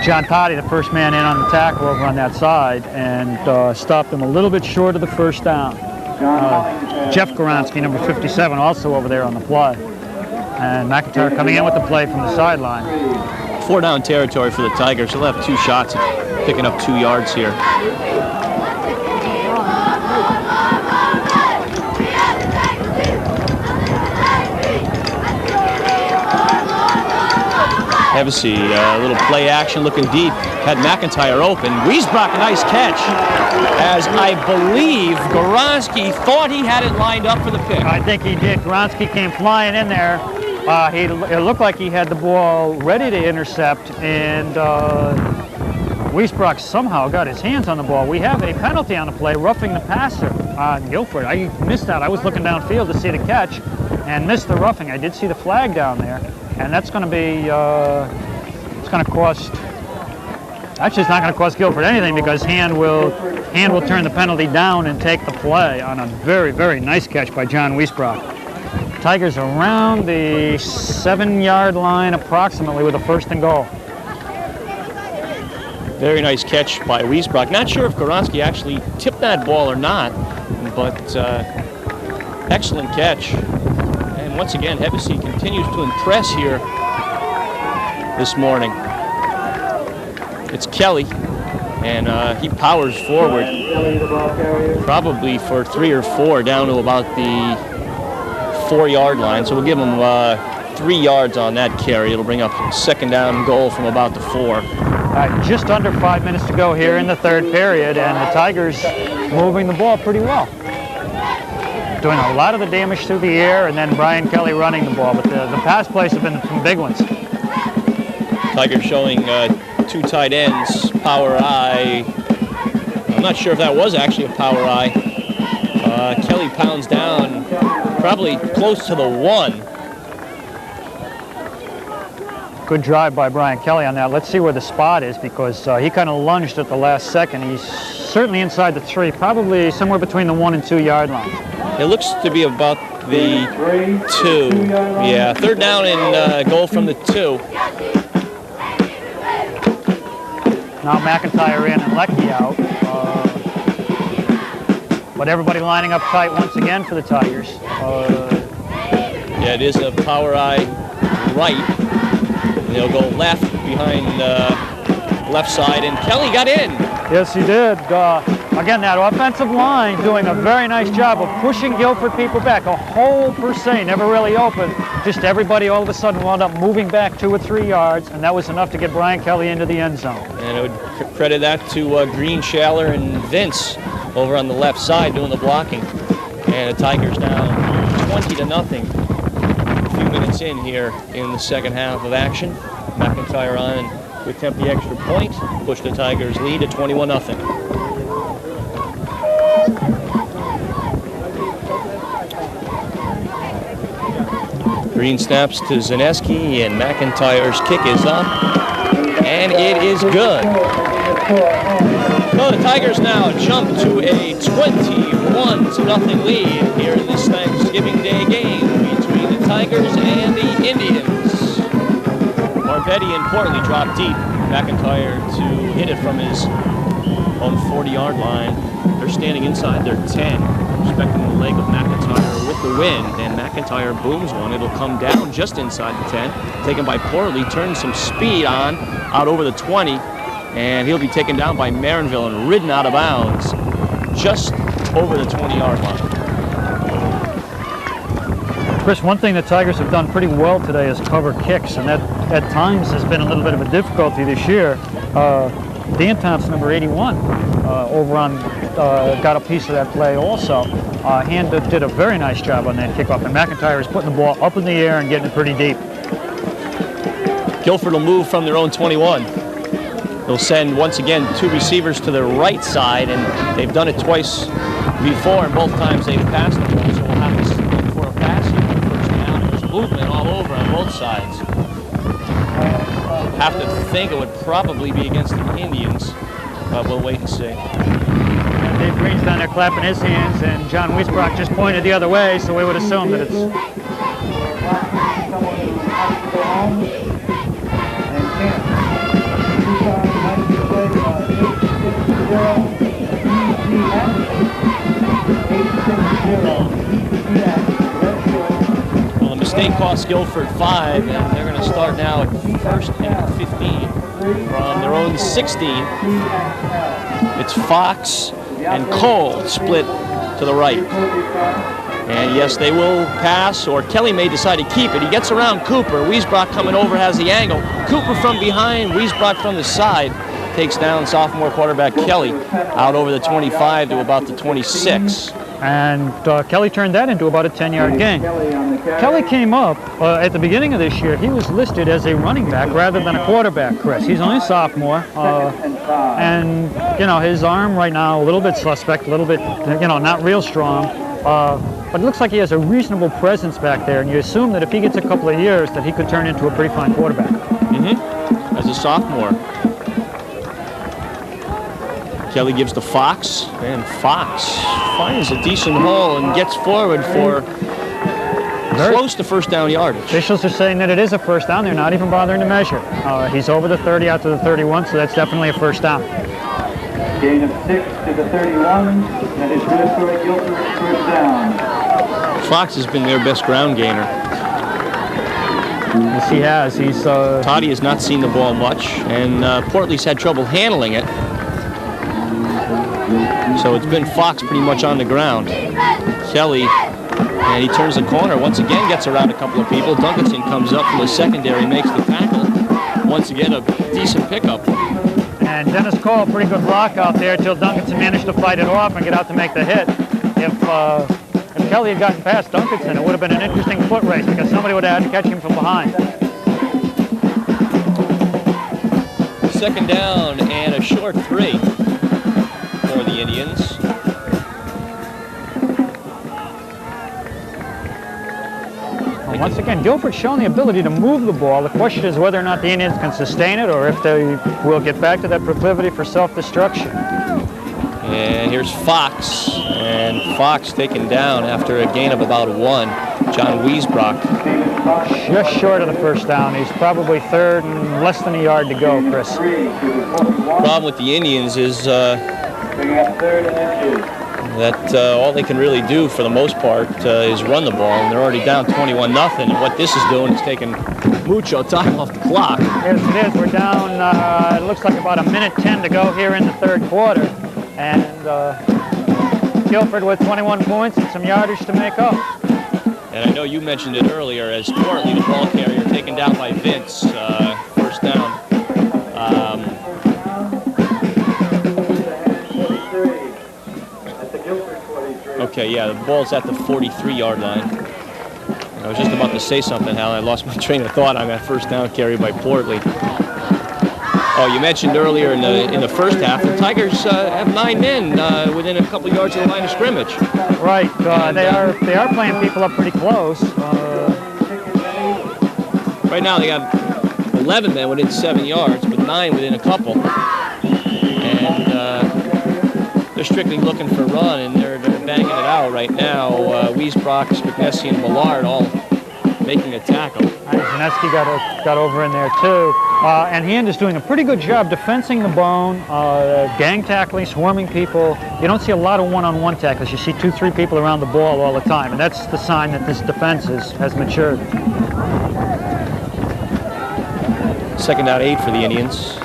Speaker 3: John Toddy, the first man in on the tackle over on that side, and stopped him a little bit short of the first down. Jeff Goransky, number 57, also over there on the play. And McIntyre coming in with the play from the sideline.
Speaker 4: 4 down territory for the Tigers. They'll have 2 shots at picking up 2 yards here. Hevesy, a little play action, looking deep. Had McIntyre open. Wiesbrock, a nice catch. As I believe Goransky thought he had it lined up for the pick.
Speaker 3: I think he did. Goransky came flying in there. It looked like he had the ball ready to intercept, and Wiesbrock somehow got his hands on the ball. We have a penalty on the play, roughing the passer on Guilford. I missed that. I was looking downfield to see the catch and missed the roughing. I did see the flag down there, and that's going to be, it's going to cost, actually it's not going to cost Guilford anything because Hand will turn the penalty down and take the play on a very, very nice catch by John Wiesbrock. Tigers around the 7-yard line approximately with a first and goal.
Speaker 4: Very nice catch by Wiesbrock. Not sure if Goransky actually tipped that ball or not, but excellent catch. And once again, Hevesy continues to impress here this morning. It's Kelly, and he powers forward probably for 3 or 4 down to about the 4-yard line, so we'll give him 3 yards on that carry. It'll bring up second down goal from about the 4.
Speaker 3: Just under 5 minutes to go here in the third period, and the Tigers moving the ball pretty well. Doing a lot of the damage through the air, and then Brian Kelly running the ball, but the pass plays have been some big ones.
Speaker 4: Tigers showing 2 tight ends, power eye. I'm not sure if that was actually a power eye. Kelly pounds down probably close to the 1.
Speaker 3: Good drive by Brian Kelly on that. Let's see where the spot is, because he kind of lunged at the last second. He's certainly inside the 3, probably somewhere between the 1 and 2 yard line.
Speaker 4: It looks to be about the 2. Yeah, 3rd down and goal from the 2.
Speaker 3: Now McIntyre in and Leckie out. But everybody lining up tight once again for the Tigers.
Speaker 4: Yeah, it is a power eye right. They'll go left behind left side, and Kelly got in.
Speaker 3: Yes, he did. Again, that offensive line doing a very nice job of pushing Guilford people back. A hole per se, never really open. Just everybody all of a sudden wound up moving back 2 or 3 yards, and that was enough to get Brian Kelly into the end zone.
Speaker 4: And I would credit that to Green, Schaller, and Vince over on the left side doing the blocking. And the Tigers now 20-0. A few minutes in here in the second half of action. McIntyre on to attempt the extra point, push the Tigers lead to 21-0. Green snaps to Zaneski, and McIntyre's kick is up, and it is good. So the Tigers now jump to a 21-0 lead here in this Thanksgiving Day game between the Tigers and the Indians. Marbetti and Portley drop deep. McIntyre to hit it from his own 40-yard line. They're standing inside their 10, respecting the leg of McIntyre with the wind, and McIntyre booms one. It'll come down just inside the 10, taken by Portley, turns some speed on, out over the 20, and he'll be taken down by Marinville and ridden out of bounds just over the 20-yard line.
Speaker 3: Chris, one thing the Tigers have done pretty well today is cover kicks, and that at times has been a little bit of a difficulty this year. Dan Thompson, number 81, over on got a piece of that play also. Hand did a very nice job on that kickoff, and McIntyre is putting the ball up in the air and getting it pretty deep.
Speaker 4: Guilford will move from their own 21. They'll send, once again, 2 receivers to their right side, and they've done it twice before, and both times they've passed the ball, so we'll have to look for a pass here. First down, there's movement all over on both sides. Have to think it would probably be against the Indians, but we'll wait and see.
Speaker 3: And Dave Green's down there clapping his hands, and John Wiesbrock just pointed the other way, so we would assume that it's...
Speaker 4: Well, the mistake cost Guilford 5, and they're going to start now at 1st and 15 from their own 16. It's Fox and Cole split to the right. And yes, they will pass, or Kelly may decide to keep it. He gets around Cooper. Wiesbrock coming over has the angle. Cooper from behind, Wiesbrock from the side. Takes down sophomore quarterback Kelly out over the 25 to about the 26.
Speaker 3: And Kelly turned that into about a 10-yard gain. Kelly came up at the beginning of this year. He was listed as a running back rather than a quarterback, Chris. He's only a sophomore. And, you know, his arm right now, a little bit suspect, a little bit, you know, not real strong. But it looks like he has a reasonable presence back there, and you assume that if he gets a couple of years that he could turn into a pretty fine quarterback.
Speaker 4: As a sophomore. Kelly gives to Fox, and Fox finds a decent hole and gets forward for close to first down yardage.
Speaker 3: Officials are saying that it is a first down. They're not even bothering to measure. He's over the 30 out to the 31, so that's definitely a first down.
Speaker 1: Gain of 6 to the 31. That is good for a Guilford first down.
Speaker 4: Fox has been their best ground gainer.
Speaker 3: Yes, he has. He's
Speaker 4: Toddy has not seen the ball much, and Portley's had trouble handling it. So it's been Fox pretty much on the ground. Kelly, and he turns the corner, once again gets around a couple of people. Duncanson comes up from the secondary, makes the tackle. Once again, a decent pickup.
Speaker 3: And Dennis Cole, pretty good block out there until Duncanson managed to fight it off and get out to make the hit. If Kelly had gotten past Duncanson, it would have been an interesting foot race because somebody would have had to catch him from behind.
Speaker 4: Second down and a short 3 for the Indians.
Speaker 3: once again, Guilford's shown the ability to move the ball. The question is whether or not the Indians can sustain it or if they will get back to that proclivity for self-destruction.
Speaker 4: And here's Fox, and Fox taken down after a gain of about 1. John Wiesbrock.
Speaker 3: Just short of the first down. He's probably third and less than a yard to go, Chris.
Speaker 4: Problem with the Indians is that all they can really do for the most part is run the ball, and they're already down 21-0, and what this is doing is taking mucho time off the clock.
Speaker 3: Yes, it is. We're down, it looks like about 1:10 to go here in the third quarter, and Guilford with 21 points and some yardage to make up.
Speaker 4: And I know you mentioned it earlier as Portly, the ball carrier, taken down by Vince, first down. Okay, yeah, the ball's at the 43-yard line. I was just about to say something, Hal. I lost my train of thought on that first down carry by Portly. Oh, you mentioned earlier in the first half, the Tigers have 9 men within a couple yards of the line of scrimmage.
Speaker 3: Right, they are playing people up pretty close.
Speaker 4: Right now they got 11 men within 7 yards, but 9 within a couple. And they're strictly looking for a run, and they're banging it out right now. Wiesbrock, Spignessi, and Millard all making a tackle.
Speaker 3: Zaneski got over in there too. And Hand is doing a pretty good job defensing the bone, gang tackling, swarming people. You don't see a lot of one-on-one tackles. You see 2-3 people around the ball all the time, and that's the sign that this defense has matured.
Speaker 4: Second down 8 for the Indians.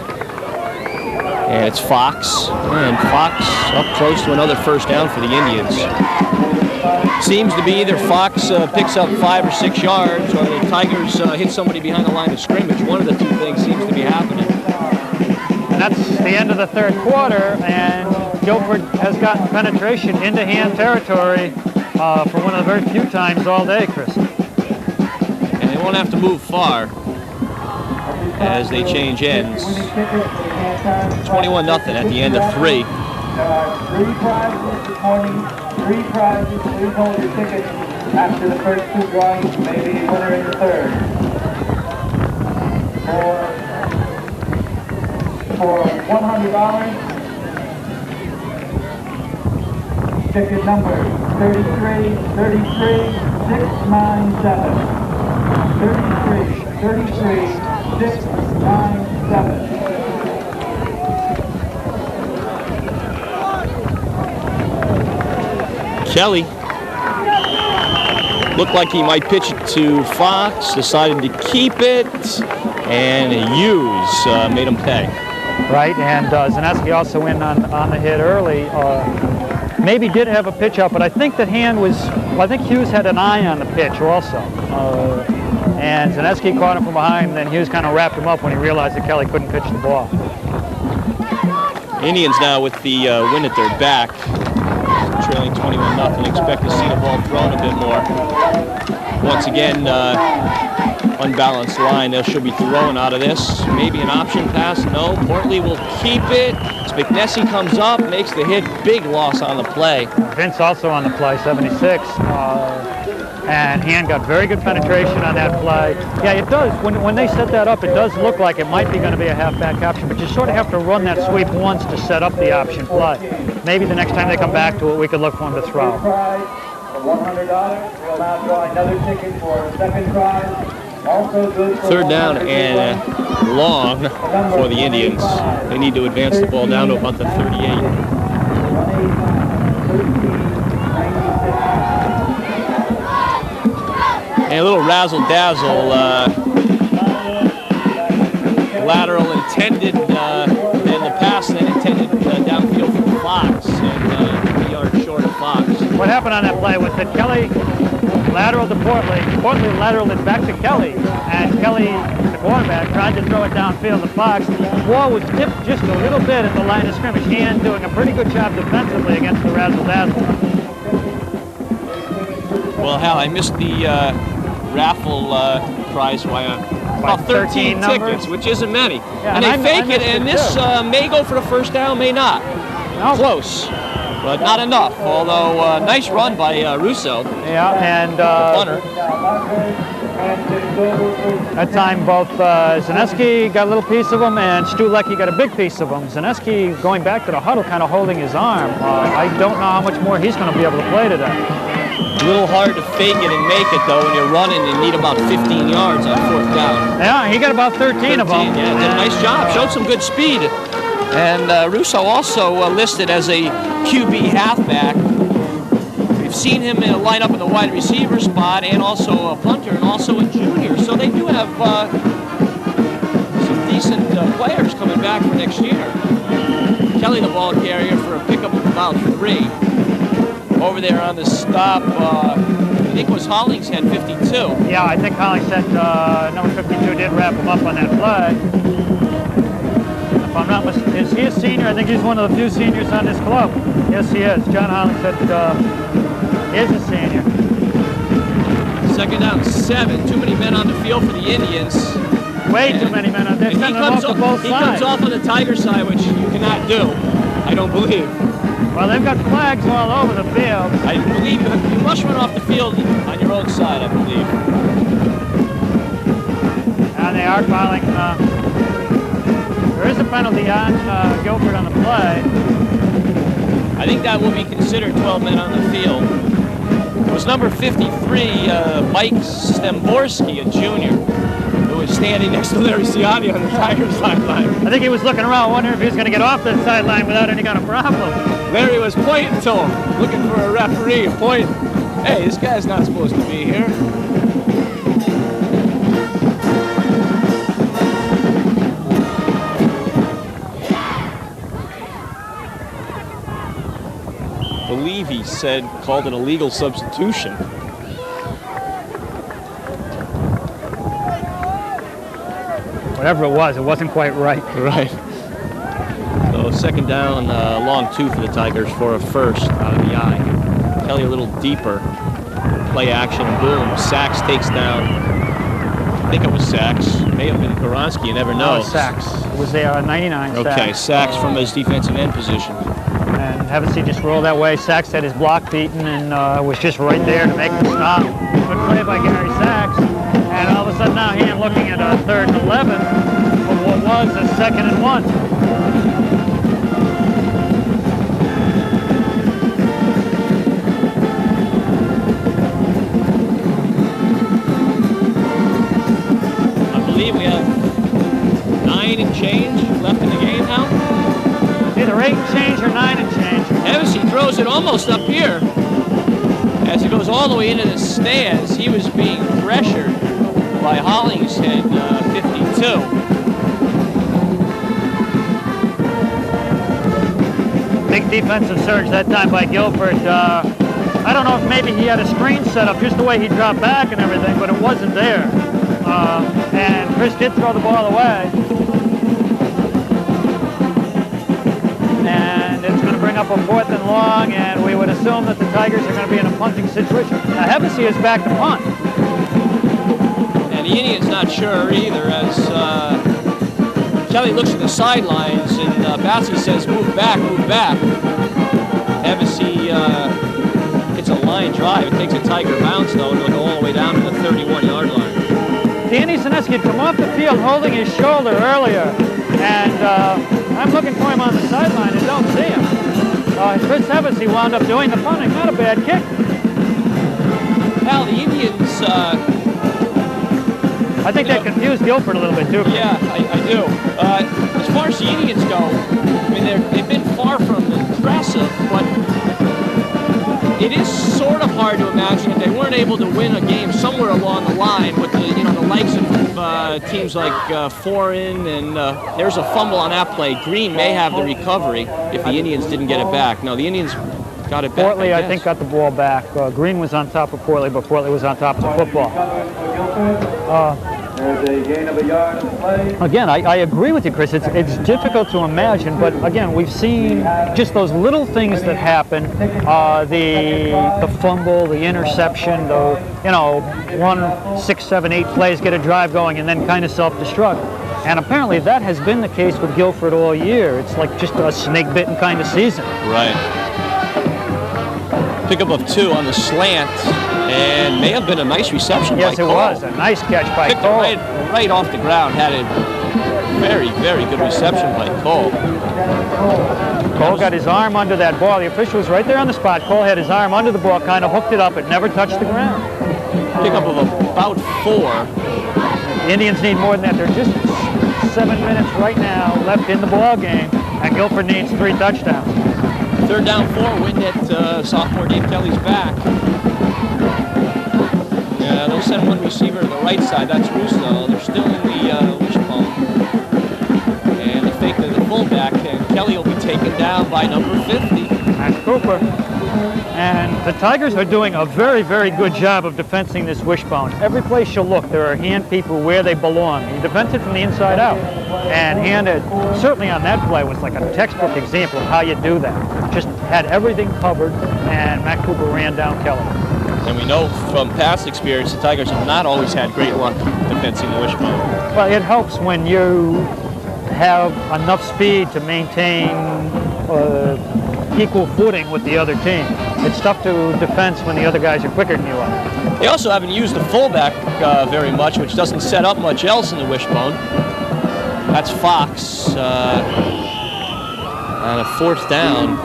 Speaker 4: And it's Fox. And Fox up close to another first down for the Indians. Seems to be either Fox picks up 5 or 6 yards, or the Tigers hit somebody behind the line of scrimmage. One of the two things seems to be happening.
Speaker 3: And that's the end of the third quarter, and Guilford has gotten penetration into Hand territory for one of the very few times all day, Chris.
Speaker 4: And they won't have to move far as they change ends. 21-0 at the end of 3.
Speaker 1: There are 3 prizes this morning. 3 prizes. Please hold your tickets after the first 2 drawings. Maybe a winner in the third. For $100, ticket number 33-697. 33-697.
Speaker 4: Kelly looked like he might pitch it to Fox, decided to keep it, and Hughes made him pay.
Speaker 3: Right, and Zaneski also in on the hit early. Maybe did have a pitch out, but I think that I think Hughes had an eye on the pitch also. And Zaneski caught him from behind, and then Hughes kind of wrapped him up when he realized that Kelly couldn't pitch the ball.
Speaker 4: Indians now with the wind at their back, trailing 21-0. Expect to see the ball thrown a bit more. Once again, unbalanced line. She'll be throwing out of this. Maybe an option pass. No. Portly will keep it. Spignessi comes up, makes the hit. Big loss on the play.
Speaker 3: Vince also on the play, 76. And Hand got very good penetration on that play. Yeah, it does. When they set that up, it does look like it might be going to be a halfback option, but you sort of have to run that sweep once to set up the option play. Maybe the next time they come back to it, we could look for him to throw.
Speaker 1: $100. We'll now draw another ticket for a second prize. Also good for
Speaker 4: third down and long for the Indians. They need to advance the ball down to about the 38. And a little razzle-dazzle. Lateral intended in the pass, and then intended downfield for Fox, and 3 yards short of Fox.
Speaker 3: What happened on that play was that Kelly lateraled to Portly lateraled it back to Kelly, and Kelly, the quarterback, tried to throw it downfield to Fox. The ball was tipped just a little bit at the line of scrimmage. Hand doing a pretty good job defensively against the razzle-dazzle.
Speaker 4: Well, Hal, I missed the raffle prize by about 13 tickets, which isn't many. Yeah, and they fake it, and this may go for the first down, may not.
Speaker 3: No.
Speaker 4: Close, but not enough. Although, nice run by Russo.
Speaker 3: Yeah, and
Speaker 4: the punter.
Speaker 3: That time, both Zaneski got a little piece of him, and Stu Leckie got a big piece of him. Zaneski, going back to the huddle, kind of holding his arm. I don't know how much more he's going to be able to play today.
Speaker 4: A little hard to fake it and make it, though, when you're running and need about 15 yards on 4th down.
Speaker 3: Yeah, he got about 13 of them.
Speaker 4: Yeah, did a nice job. Showed some good speed. And Russo also listed as a QB halfback. We've seen him line up in the wide receiver spot and also a punter and also a junior. So they do have some decent players coming back for next year. Kelly, the ball carrier, for a pickup of about 3. Over there on the stop, I think it was Hollingshead, 52.
Speaker 3: Yeah, I think Hollingshead, number 52, did wrap him up on that flag. If I'm not mistaken, is he a senior? I think he's one of the few seniors on this club. Yes, he is. John Hollingshead is a senior.
Speaker 4: 2nd down, 7. Too many men on the field for the Indians.
Speaker 3: Way too many men on there. He comes
Speaker 4: off on the Tiger side, which you cannot do, I don't believe.
Speaker 3: Well, they've got flags all over the field.
Speaker 4: I believe you must run off the field on your own side, I believe.
Speaker 3: And they are calling. There is a penalty on Guilford on the play.
Speaker 4: I think that will be considered 12 men on the field. It was number 53, Mike Stemborski, a junior, who was standing next to Larry Ciani on the Tigers sideline.
Speaker 3: I think he was looking around, wondering if he was going to get off that sideline without any kind of problem.
Speaker 4: Larry was pointing to him, looking for a referee, pointing. Hey, this guy's not supposed to be here. I believe he called it a legal substitution.
Speaker 3: Whatever it wasn't quite right.
Speaker 4: Right. So 2nd down, long 2 for the Tigers for a first out of the eye. Kelly a little deeper. Play action, boom. Sachs takes down, I think it was Sachs. May have been Koronsky, you never know.
Speaker 3: No, Sachs. It was there, 99 Sachs.
Speaker 4: Okay, Sachs from his defensive end position.
Speaker 3: And Hevesy just rolled that way. Sachs had his block beaten and was just right there to make the stop. Good play by Gary Sachs. And all of a sudden now he is looking at a 3rd and 11 for what was a 2nd and 1.
Speaker 4: I believe we have 9 and change left in the game now.
Speaker 3: Either 8 and change or 9 and change.
Speaker 4: Hevesy throws it almost up here. As it goes all the way into the stands, he was being pressured by Hollingshead, 52.
Speaker 3: Big defensive surge that time by Guilford. I don't know if maybe he had a screen set up just the way he dropped back and everything, but it wasn't there. And Chris did throw the ball away. And it's going to bring up a 4th and long, and we would assume that the Tigers are going to be in a punting situation. Now, Hevesy is back to punt.
Speaker 4: And the Indians not sure either, as Kelly looks at the sidelines, and Bassey says, move back, move back. Hevesy hits a line drive. It takes a Tiger bounce, though, and it'll go all the way down to the 31-yard line.
Speaker 3: Danny Zaneski had come off the field holding his shoulder earlier, and I'm looking for him on the sideline and don't see him. Chris Hevesy wound up doing the punting. Not a bad kick.
Speaker 4: Well, the Indians...
Speaker 3: I think that confused Guilford a little bit, too.
Speaker 4: Yeah, I do. As far as the Indians go, I mean, they've been far from impressive, but it is sort of hard to imagine if they weren't able to win a game somewhere along the line with the likes of teams like Foreign, and there's a fumble on that play. Green may have the recovery if the Indians didn't get it back. No, the Indians got it back.
Speaker 3: Portley, I think, got the ball back. Green was on top of Portley, but Portley was on top of the football.
Speaker 1: There's a gain of a yard on the play.
Speaker 3: Again, I agree with you, Chris. It's difficult to imagine, but again, we've seen just those little things that happen. The fumble, the interception, 1, 6, 7, 8 plays, get a drive going, and then kind of self-destruct. And apparently that has been the case with Guilford all year. It's like just a snake-bitten kind of season.
Speaker 4: Right. Pickup of 2 on the slant. And may have been a nice reception by Cole.
Speaker 3: Yes, it was. A nice catch by
Speaker 4: Picked
Speaker 3: Cole.
Speaker 4: it right off the ground. Had a very, very good reception by Cole.
Speaker 3: Cole got his arm under that ball. The official was right there on the spot. Cole had his arm under the ball, kind of hooked it up. It never touched the ground.
Speaker 4: Pickup of about 4.
Speaker 3: The Indians need more than that. They're just 7 minutes right now left in the ball game, and Guilford needs 3 touchdowns.
Speaker 4: 3rd down 4, Windett, sophomore Dave Kelly's back. Yeah, they'll send one receiver to the right side. That's Russo. They're still in the wishbone. And they fake to the fullback, and Kelly will be taken down by number 50.
Speaker 3: That's Cooper. And the Tigers are doing a very, very good job of defending this wishbone. Every place you look, there are hand people where they belong. He defends it from the inside out. And handed, certainly on that play, was like a textbook example of how you do that. Just had everything covered, and Matt Cooper ran down Kelly.
Speaker 4: And we know from past experience, the Tigers have not always had great luck defending the wishbone.
Speaker 3: Well, it helps when you have enough speed to maintain equal footing with the other team. It's tough to defend when the other guys are quicker than you are.
Speaker 4: They also haven't used the fullback very much, which doesn't set up much else in the wishbone. That's Fox on a 4th down.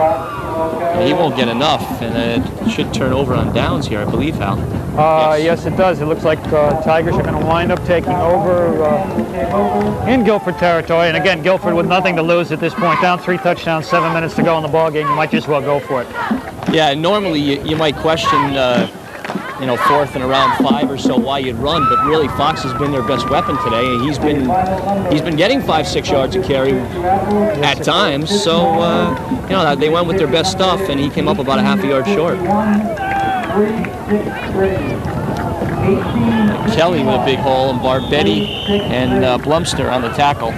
Speaker 4: He won't get enough, and it should turn over on downs here, I believe, Hal.
Speaker 3: Yes, it does. It looks like Tigers are going to wind up taking over in Guilford territory. And again, Guilford with nothing to lose at this point. Down 3 touchdowns, 7 minutes to go in the ball game. You might just well go for it.
Speaker 4: Yeah, normally you might question, 4th and around 5 or so why you'd run, but really Fox has been their best weapon today, and he's been getting 5-6 yards a carry at times. So they went with their best stuff, and he came up about a half a yard short. Kelly with a big hole, and Barbetti and Blumster on the tackle.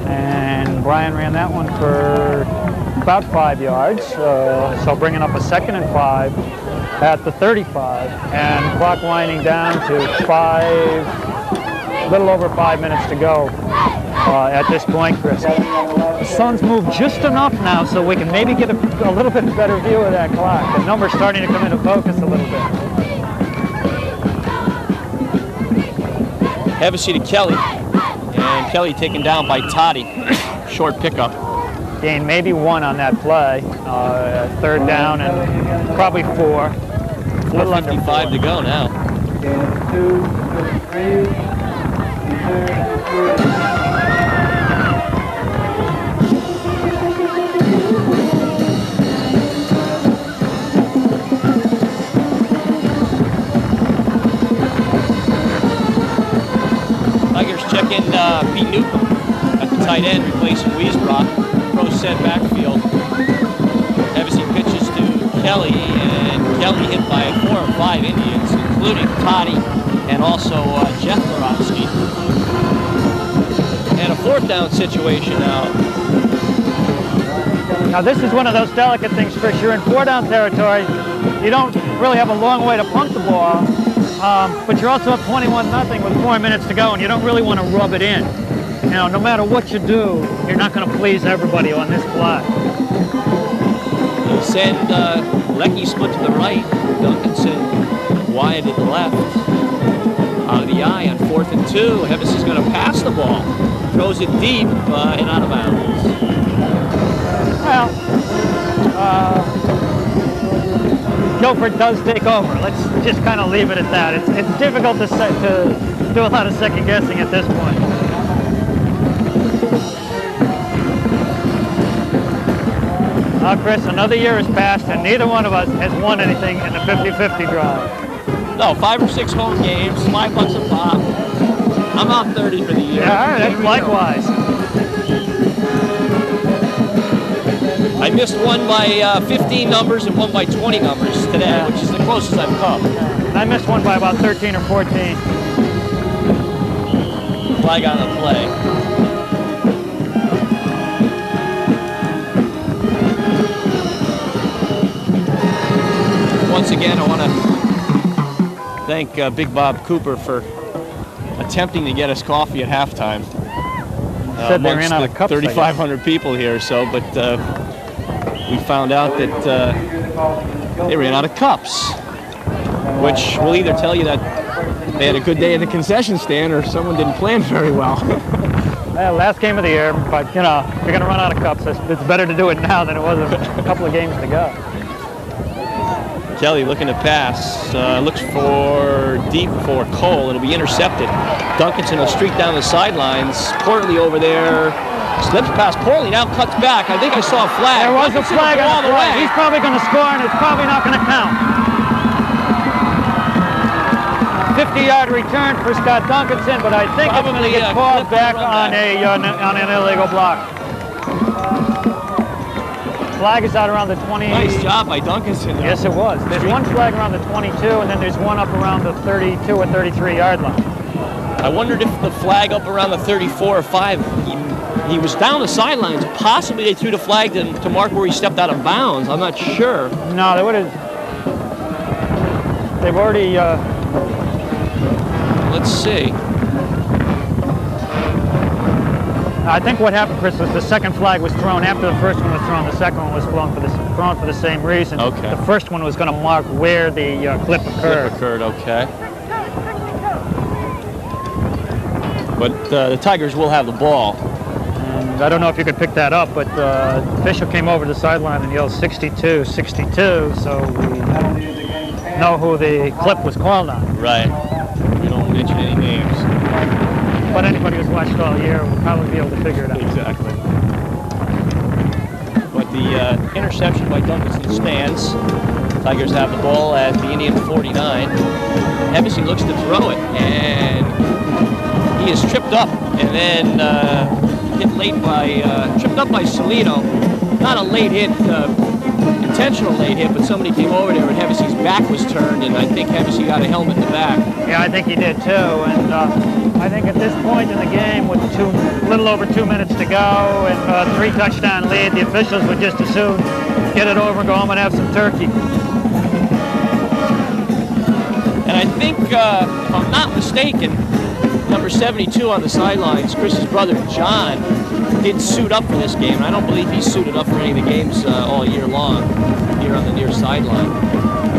Speaker 3: And Brian ran that one for about 5 yards, so bringing up a 2nd and 5 at the 35, and clock winding down to a little over 5 minutes to go at this point, Chris. The sun's moved just enough now so we can maybe get a little bit better view of that clock. The number's starting to come into focus a little bit.
Speaker 4: Hevesy to Kelly, and Kelly taken down by Toddy. Short pickup.
Speaker 3: Gain maybe 1 on that play. 3rd down and probably 4.
Speaker 4: 4:55 to go now. Tigers check in Pete Newcomb at the tight end, replacing Wiesbrock. Pro set backfield. Hevesy pitches to Kelly, and Kelly hit by 4 or 5 Indians, including Toddy and also Jeff Morovsky. And a 4th down situation now.
Speaker 3: Now this is one of those delicate things, Chris. You're in 4-down territory. You don't really have a long way to punt the ball, but you're also up 21-0 with 4 minutes to go, and you don't really want to rub it in. No matter what you do, you're not going to please everybody on this plot.
Speaker 4: They send Lecky split to the right, Duncanson wide to the left. Out of the eye on 4th and 2. Hevesy's going to pass the ball. Throws it deep and out of bounds.
Speaker 3: Well, Guilford does take over. Let's just kind of leave it at that. It's difficult to do a lot of second guessing at this point. Now, Chris, another year has passed, and neither one of us has won anything in the 50-50 drive.
Speaker 4: No, 5 or 6 home games, $5 a pop. I'm out 30 for the year.
Speaker 3: Yeah, all right, that's likewise.
Speaker 4: I missed one by 15 numbers and one by 20 numbers today, which is the closest I've come.
Speaker 3: I missed one by about 13 or 14.
Speaker 4: Flag on the play. Once again, I want to thank Big Bob Cooper for attempting to get us coffee at halftime.
Speaker 3: Said they ran out of cups.
Speaker 4: 3,500 people here, but we found out that they ran out of cups. which will either tell you that they had a good day at the concession stand or someone didn't plan very well.
Speaker 3: Well, last game of the year, but you know, if you're going to run out of cups, it's better to do it now than it was a couple of games to go.
Speaker 4: Kelly looking to pass, looks for deep for Cole. It'll be intercepted. Duncanson will streak down the sidelines. Portley over there slips past Portley, now cuts back. I think I saw a flag.
Speaker 3: There was a flag on the way. He's probably going to score, and it's probably not going to count. 50-yard return for Scott Duncanson, but I think it's going to get called back on an illegal block. Flag is out around the 20.
Speaker 4: Nice job by Duncanson.
Speaker 3: Yes, it was. There's one flag around the 22, and then there's one up around the 32 or 33-yard line.
Speaker 4: I wondered if the flag up around the 34 or 5, he was down the sidelines. Possibly they threw the flag to mark where he stepped out of bounds. I'm not sure.
Speaker 3: No, they would have. They've already.
Speaker 4: Let's see.
Speaker 3: I think what happened, Chris, was the second flag was thrown after the first one was thrown. The second one was thrown for the same reason.
Speaker 4: Okay.
Speaker 3: The first one was going to mark where the clip occurred.
Speaker 4: Okay. But the Tigers will have the ball.
Speaker 3: And I don't know if you could pick that up, but the official came over to the sideline and yelled 62, 62, so we know who the clip was called on.
Speaker 4: Right. We don't mention any names.
Speaker 3: But anybody who's watched all year will probably be able to figure it out.
Speaker 4: Exactly. But the interception by Duncanson stands. Tigers have the ball at the Indian 49. Hevesy looks to throw it, and he is tripped up, and then hit late by, tripped up by Salino. Not a late hit, intentional late hit, but somebody came over there and Hevesy's back was turned, and I think Hevesy got a helmet in the back.
Speaker 3: Yeah, I think he did too, and I think at this point in the game, with little over 2 minutes to go and 3 touchdown lead, the officials would just as soon get it over and go home and have some turkey.
Speaker 4: And I think, if I'm not mistaken, number 72 on the sidelines, Chris's brother John, did suit up for this game. And I don't believe he's suited up for any of the games all year long here on the near sideline.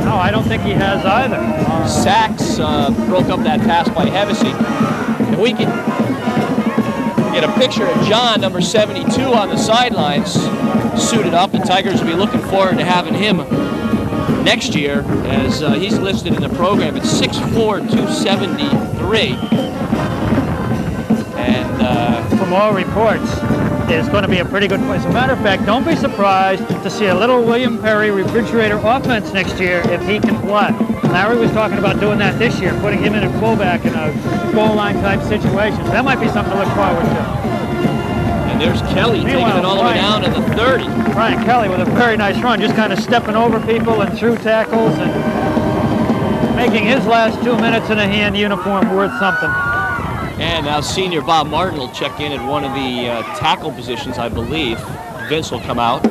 Speaker 3: No, I don't think he has either.
Speaker 4: Sachs broke up that pass by Hevesy. If we can get a picture of John, number 72, on the sidelines, suited up, the Tigers will be looking forward to having him next year, as he's listed in the program at 6'4", 273. And
Speaker 3: from all reports, it's going to be a pretty good play. As a matter of fact, don't be surprised to see a little William Perry refrigerator offense next year if he can play. Larry was talking about doing that this year, putting him in at fullback in a goal line type situation. That might be something to look forward to.
Speaker 4: And there's Kelly taking it all the way down to the 30.
Speaker 3: Brian Kelly with a very nice run, just kind of stepping over people and through tackles and making his last 2 minutes in a hand uniform worth something.
Speaker 4: And now senior Bob Martin will check in at one of the tackle positions, I believe. Vince will come out.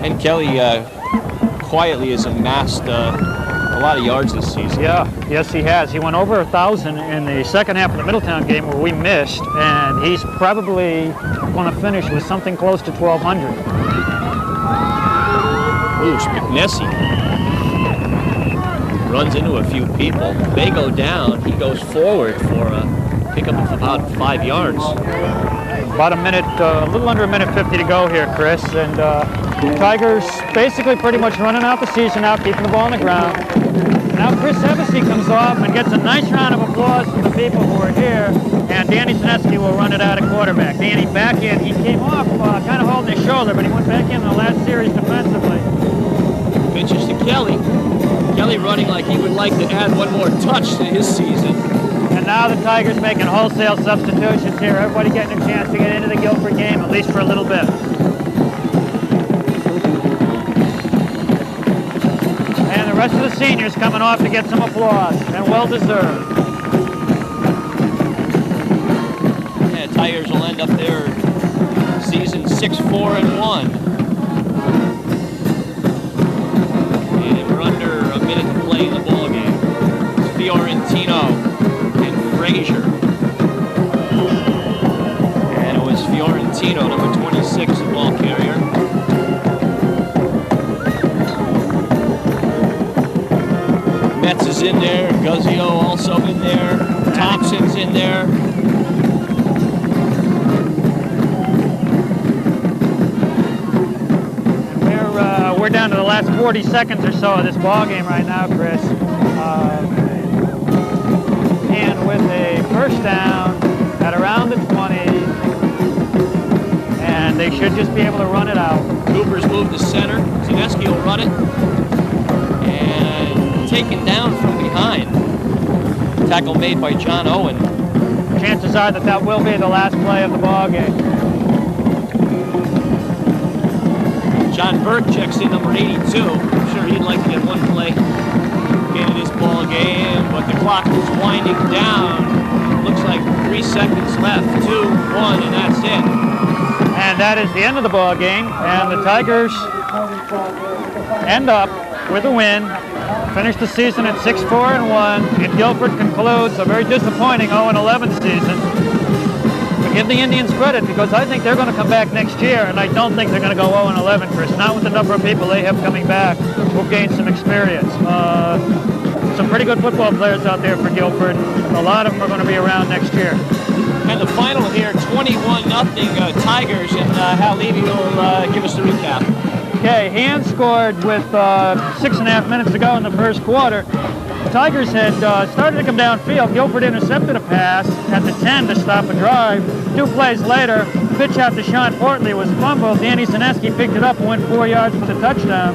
Speaker 4: And Kelly quietly has amassed a lot of yards this season.
Speaker 3: Yeah, yes he has. He went over 1,000 in the second half of the Middletown game where we missed, and he's probably going to finish with something close to 1,200.
Speaker 4: Ooh, McNessie runs into a few people. They go down. He goes forward for a pickup of about 5 yards.
Speaker 3: About a minute, a little under a minute 50 to go here, Chris. And Tigers basically pretty much running out the season out, keeping the ball on the ground. Now Chris Hevesy comes off and gets a nice round of applause from the people who are here. And Danny Sineski will run it out at quarterback. Danny back in. He came off kind of holding his shoulder, but he went back in the last series defensively.
Speaker 4: Pitches to Kelly. Kelly running like he would like to add one more touch to his season.
Speaker 3: And now the Tigers making wholesale substitutions here. Everybody getting a chance to get into the Guilford game, at least for a little bit. And the rest of the seniors coming off to get some applause, and well-deserved.
Speaker 4: Yeah, Tigers will end up their season 6-4-1. Under a minute to play in the ball game. Fiorentino and Frazier. And it was Fiorentino, number 26, the ball carrier. Betts is in there. Guzio also in there. Thompson's in there.
Speaker 3: We're down to the last 40 seconds or so of this ball game right now, Chris. And with a first down at around the 20, and they should just be able to run it out.
Speaker 4: Cooper's moved to center. Zaneski will run it. And taken down from behind. Tackle made by John Owen.
Speaker 3: Chances are that will be the last play of the ball game.
Speaker 4: John Burke checks in, number 82. I'm sure he'd like to get one play into this ball game, but the clock is winding down. Looks like 3 seconds left, 2, 1, and that's it.
Speaker 3: And that is the end of the ball game, and the Tigers end up with a win, finish the season at 6-4-1, and Guilford concludes a very disappointing 0-11 season. Give the Indians credit, because I think they're going to come back next year, and I don't think they're going to go 0-11, Chris. Not with the number of people they have coming back who've gained some experience. Some pretty good football players out there for Guilford. A lot of them are going to be around next year.
Speaker 4: And the final here, 21-0 Tigers, and Hal Levy will give us the recap.
Speaker 3: Okay, Hand scored with 6.5 minutes to go in the first quarter. The Tigers had started to come downfield. Guilford intercepted a pass at the 10 to stop a drive. 2 plays later, pitch out to Sean Portley was fumbled. Danny Zaneski picked it up and went 4 yards for the touchdown.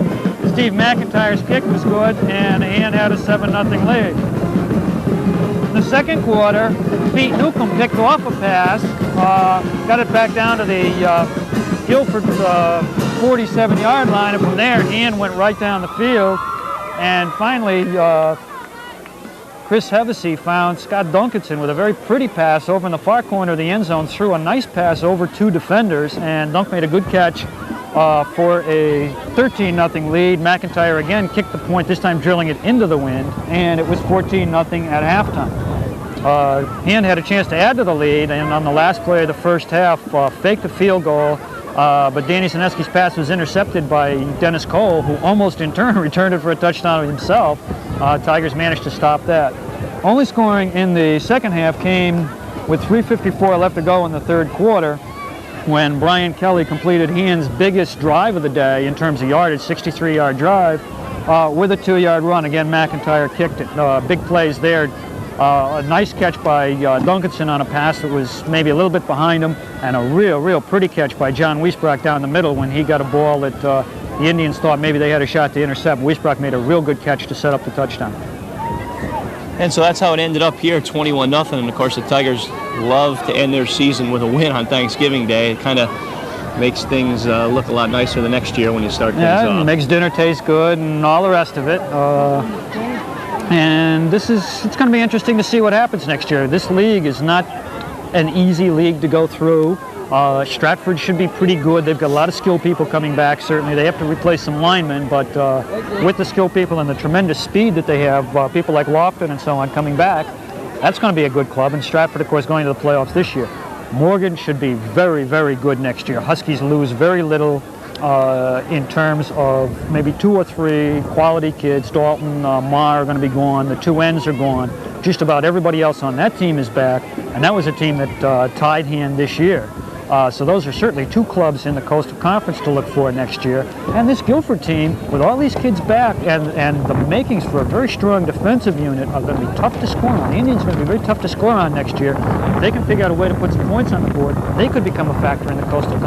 Speaker 3: Steve McIntyre's kick was good, and Hand had a 7-0 lead. In the second quarter, Pete Newcomb picked off a pass, got it back down to the Guilford 47-yard line, and from there, Hand went right down the field. And finally, Chris Hevesy found Scott Duncanson with a very pretty pass over in the far corner of the end zone, threw a nice pass over 2 defenders, and Dunk made a good catch for a 13-0 lead. McIntyre again kicked the point, this time drilling it into the wind, and it was 14-0 at halftime. Hand had a chance to add to the lead, and on the last play of the first half, faked a field goal, but Danny Zaneski's pass was intercepted by Dennis Cole, who almost in turn returned it for a touchdown himself. Tigers managed to stop that. Only scoring in the second half came with 3:54 left to go in the third quarter, when Brian Kelly completed Hand's biggest drive of the day in terms of yardage, 63-yard drive, with a 2-yard run. Again, McIntyre kicked it. Big plays there. A nice catch by Duncanson on a pass that was maybe a little bit behind him, and a real pretty catch by John Wiesbrock down the middle when he got a ball that the Indians thought maybe they had a shot to intercept. Wiesbrock made a real good catch to set up the touchdown.
Speaker 4: And so that's how it ended up here, 21-0. And of course, the Tigers love to end their season with a win on Thanksgiving Day. It kind of makes things look a lot nicer the next year when you start things off.
Speaker 3: Yeah, it makes dinner taste good and all the rest of it. And it's going to be interesting to see what happens next year. This league is not an easy league to go through. Stratford should be pretty good. They've got a lot of skilled people coming back, certainly. They have to replace some linemen, but with the skilled people and the tremendous speed that they have, people like Lofton and so on coming back, that's going to be a good club. And Stratford, of course, going to the playoffs this year. Morgan should be very good next year. Huskies lose very little in terms of maybe 2 or 3 quality kids. Dalton, Ma are going to be gone. The 2 ends are gone. Just about everybody else on that team is back, and that was a team that tied Hand this year. So those are certainly 2 clubs in the Coastal Conference to look for next year. And this Guilford team, with all these kids back and the makings for a very strong defensive unit, are going to be tough to score on. The Indians are going to be very tough to score on next year. If they can figure out a way to put some points on the board, they could become a factor in the Coastal Conference.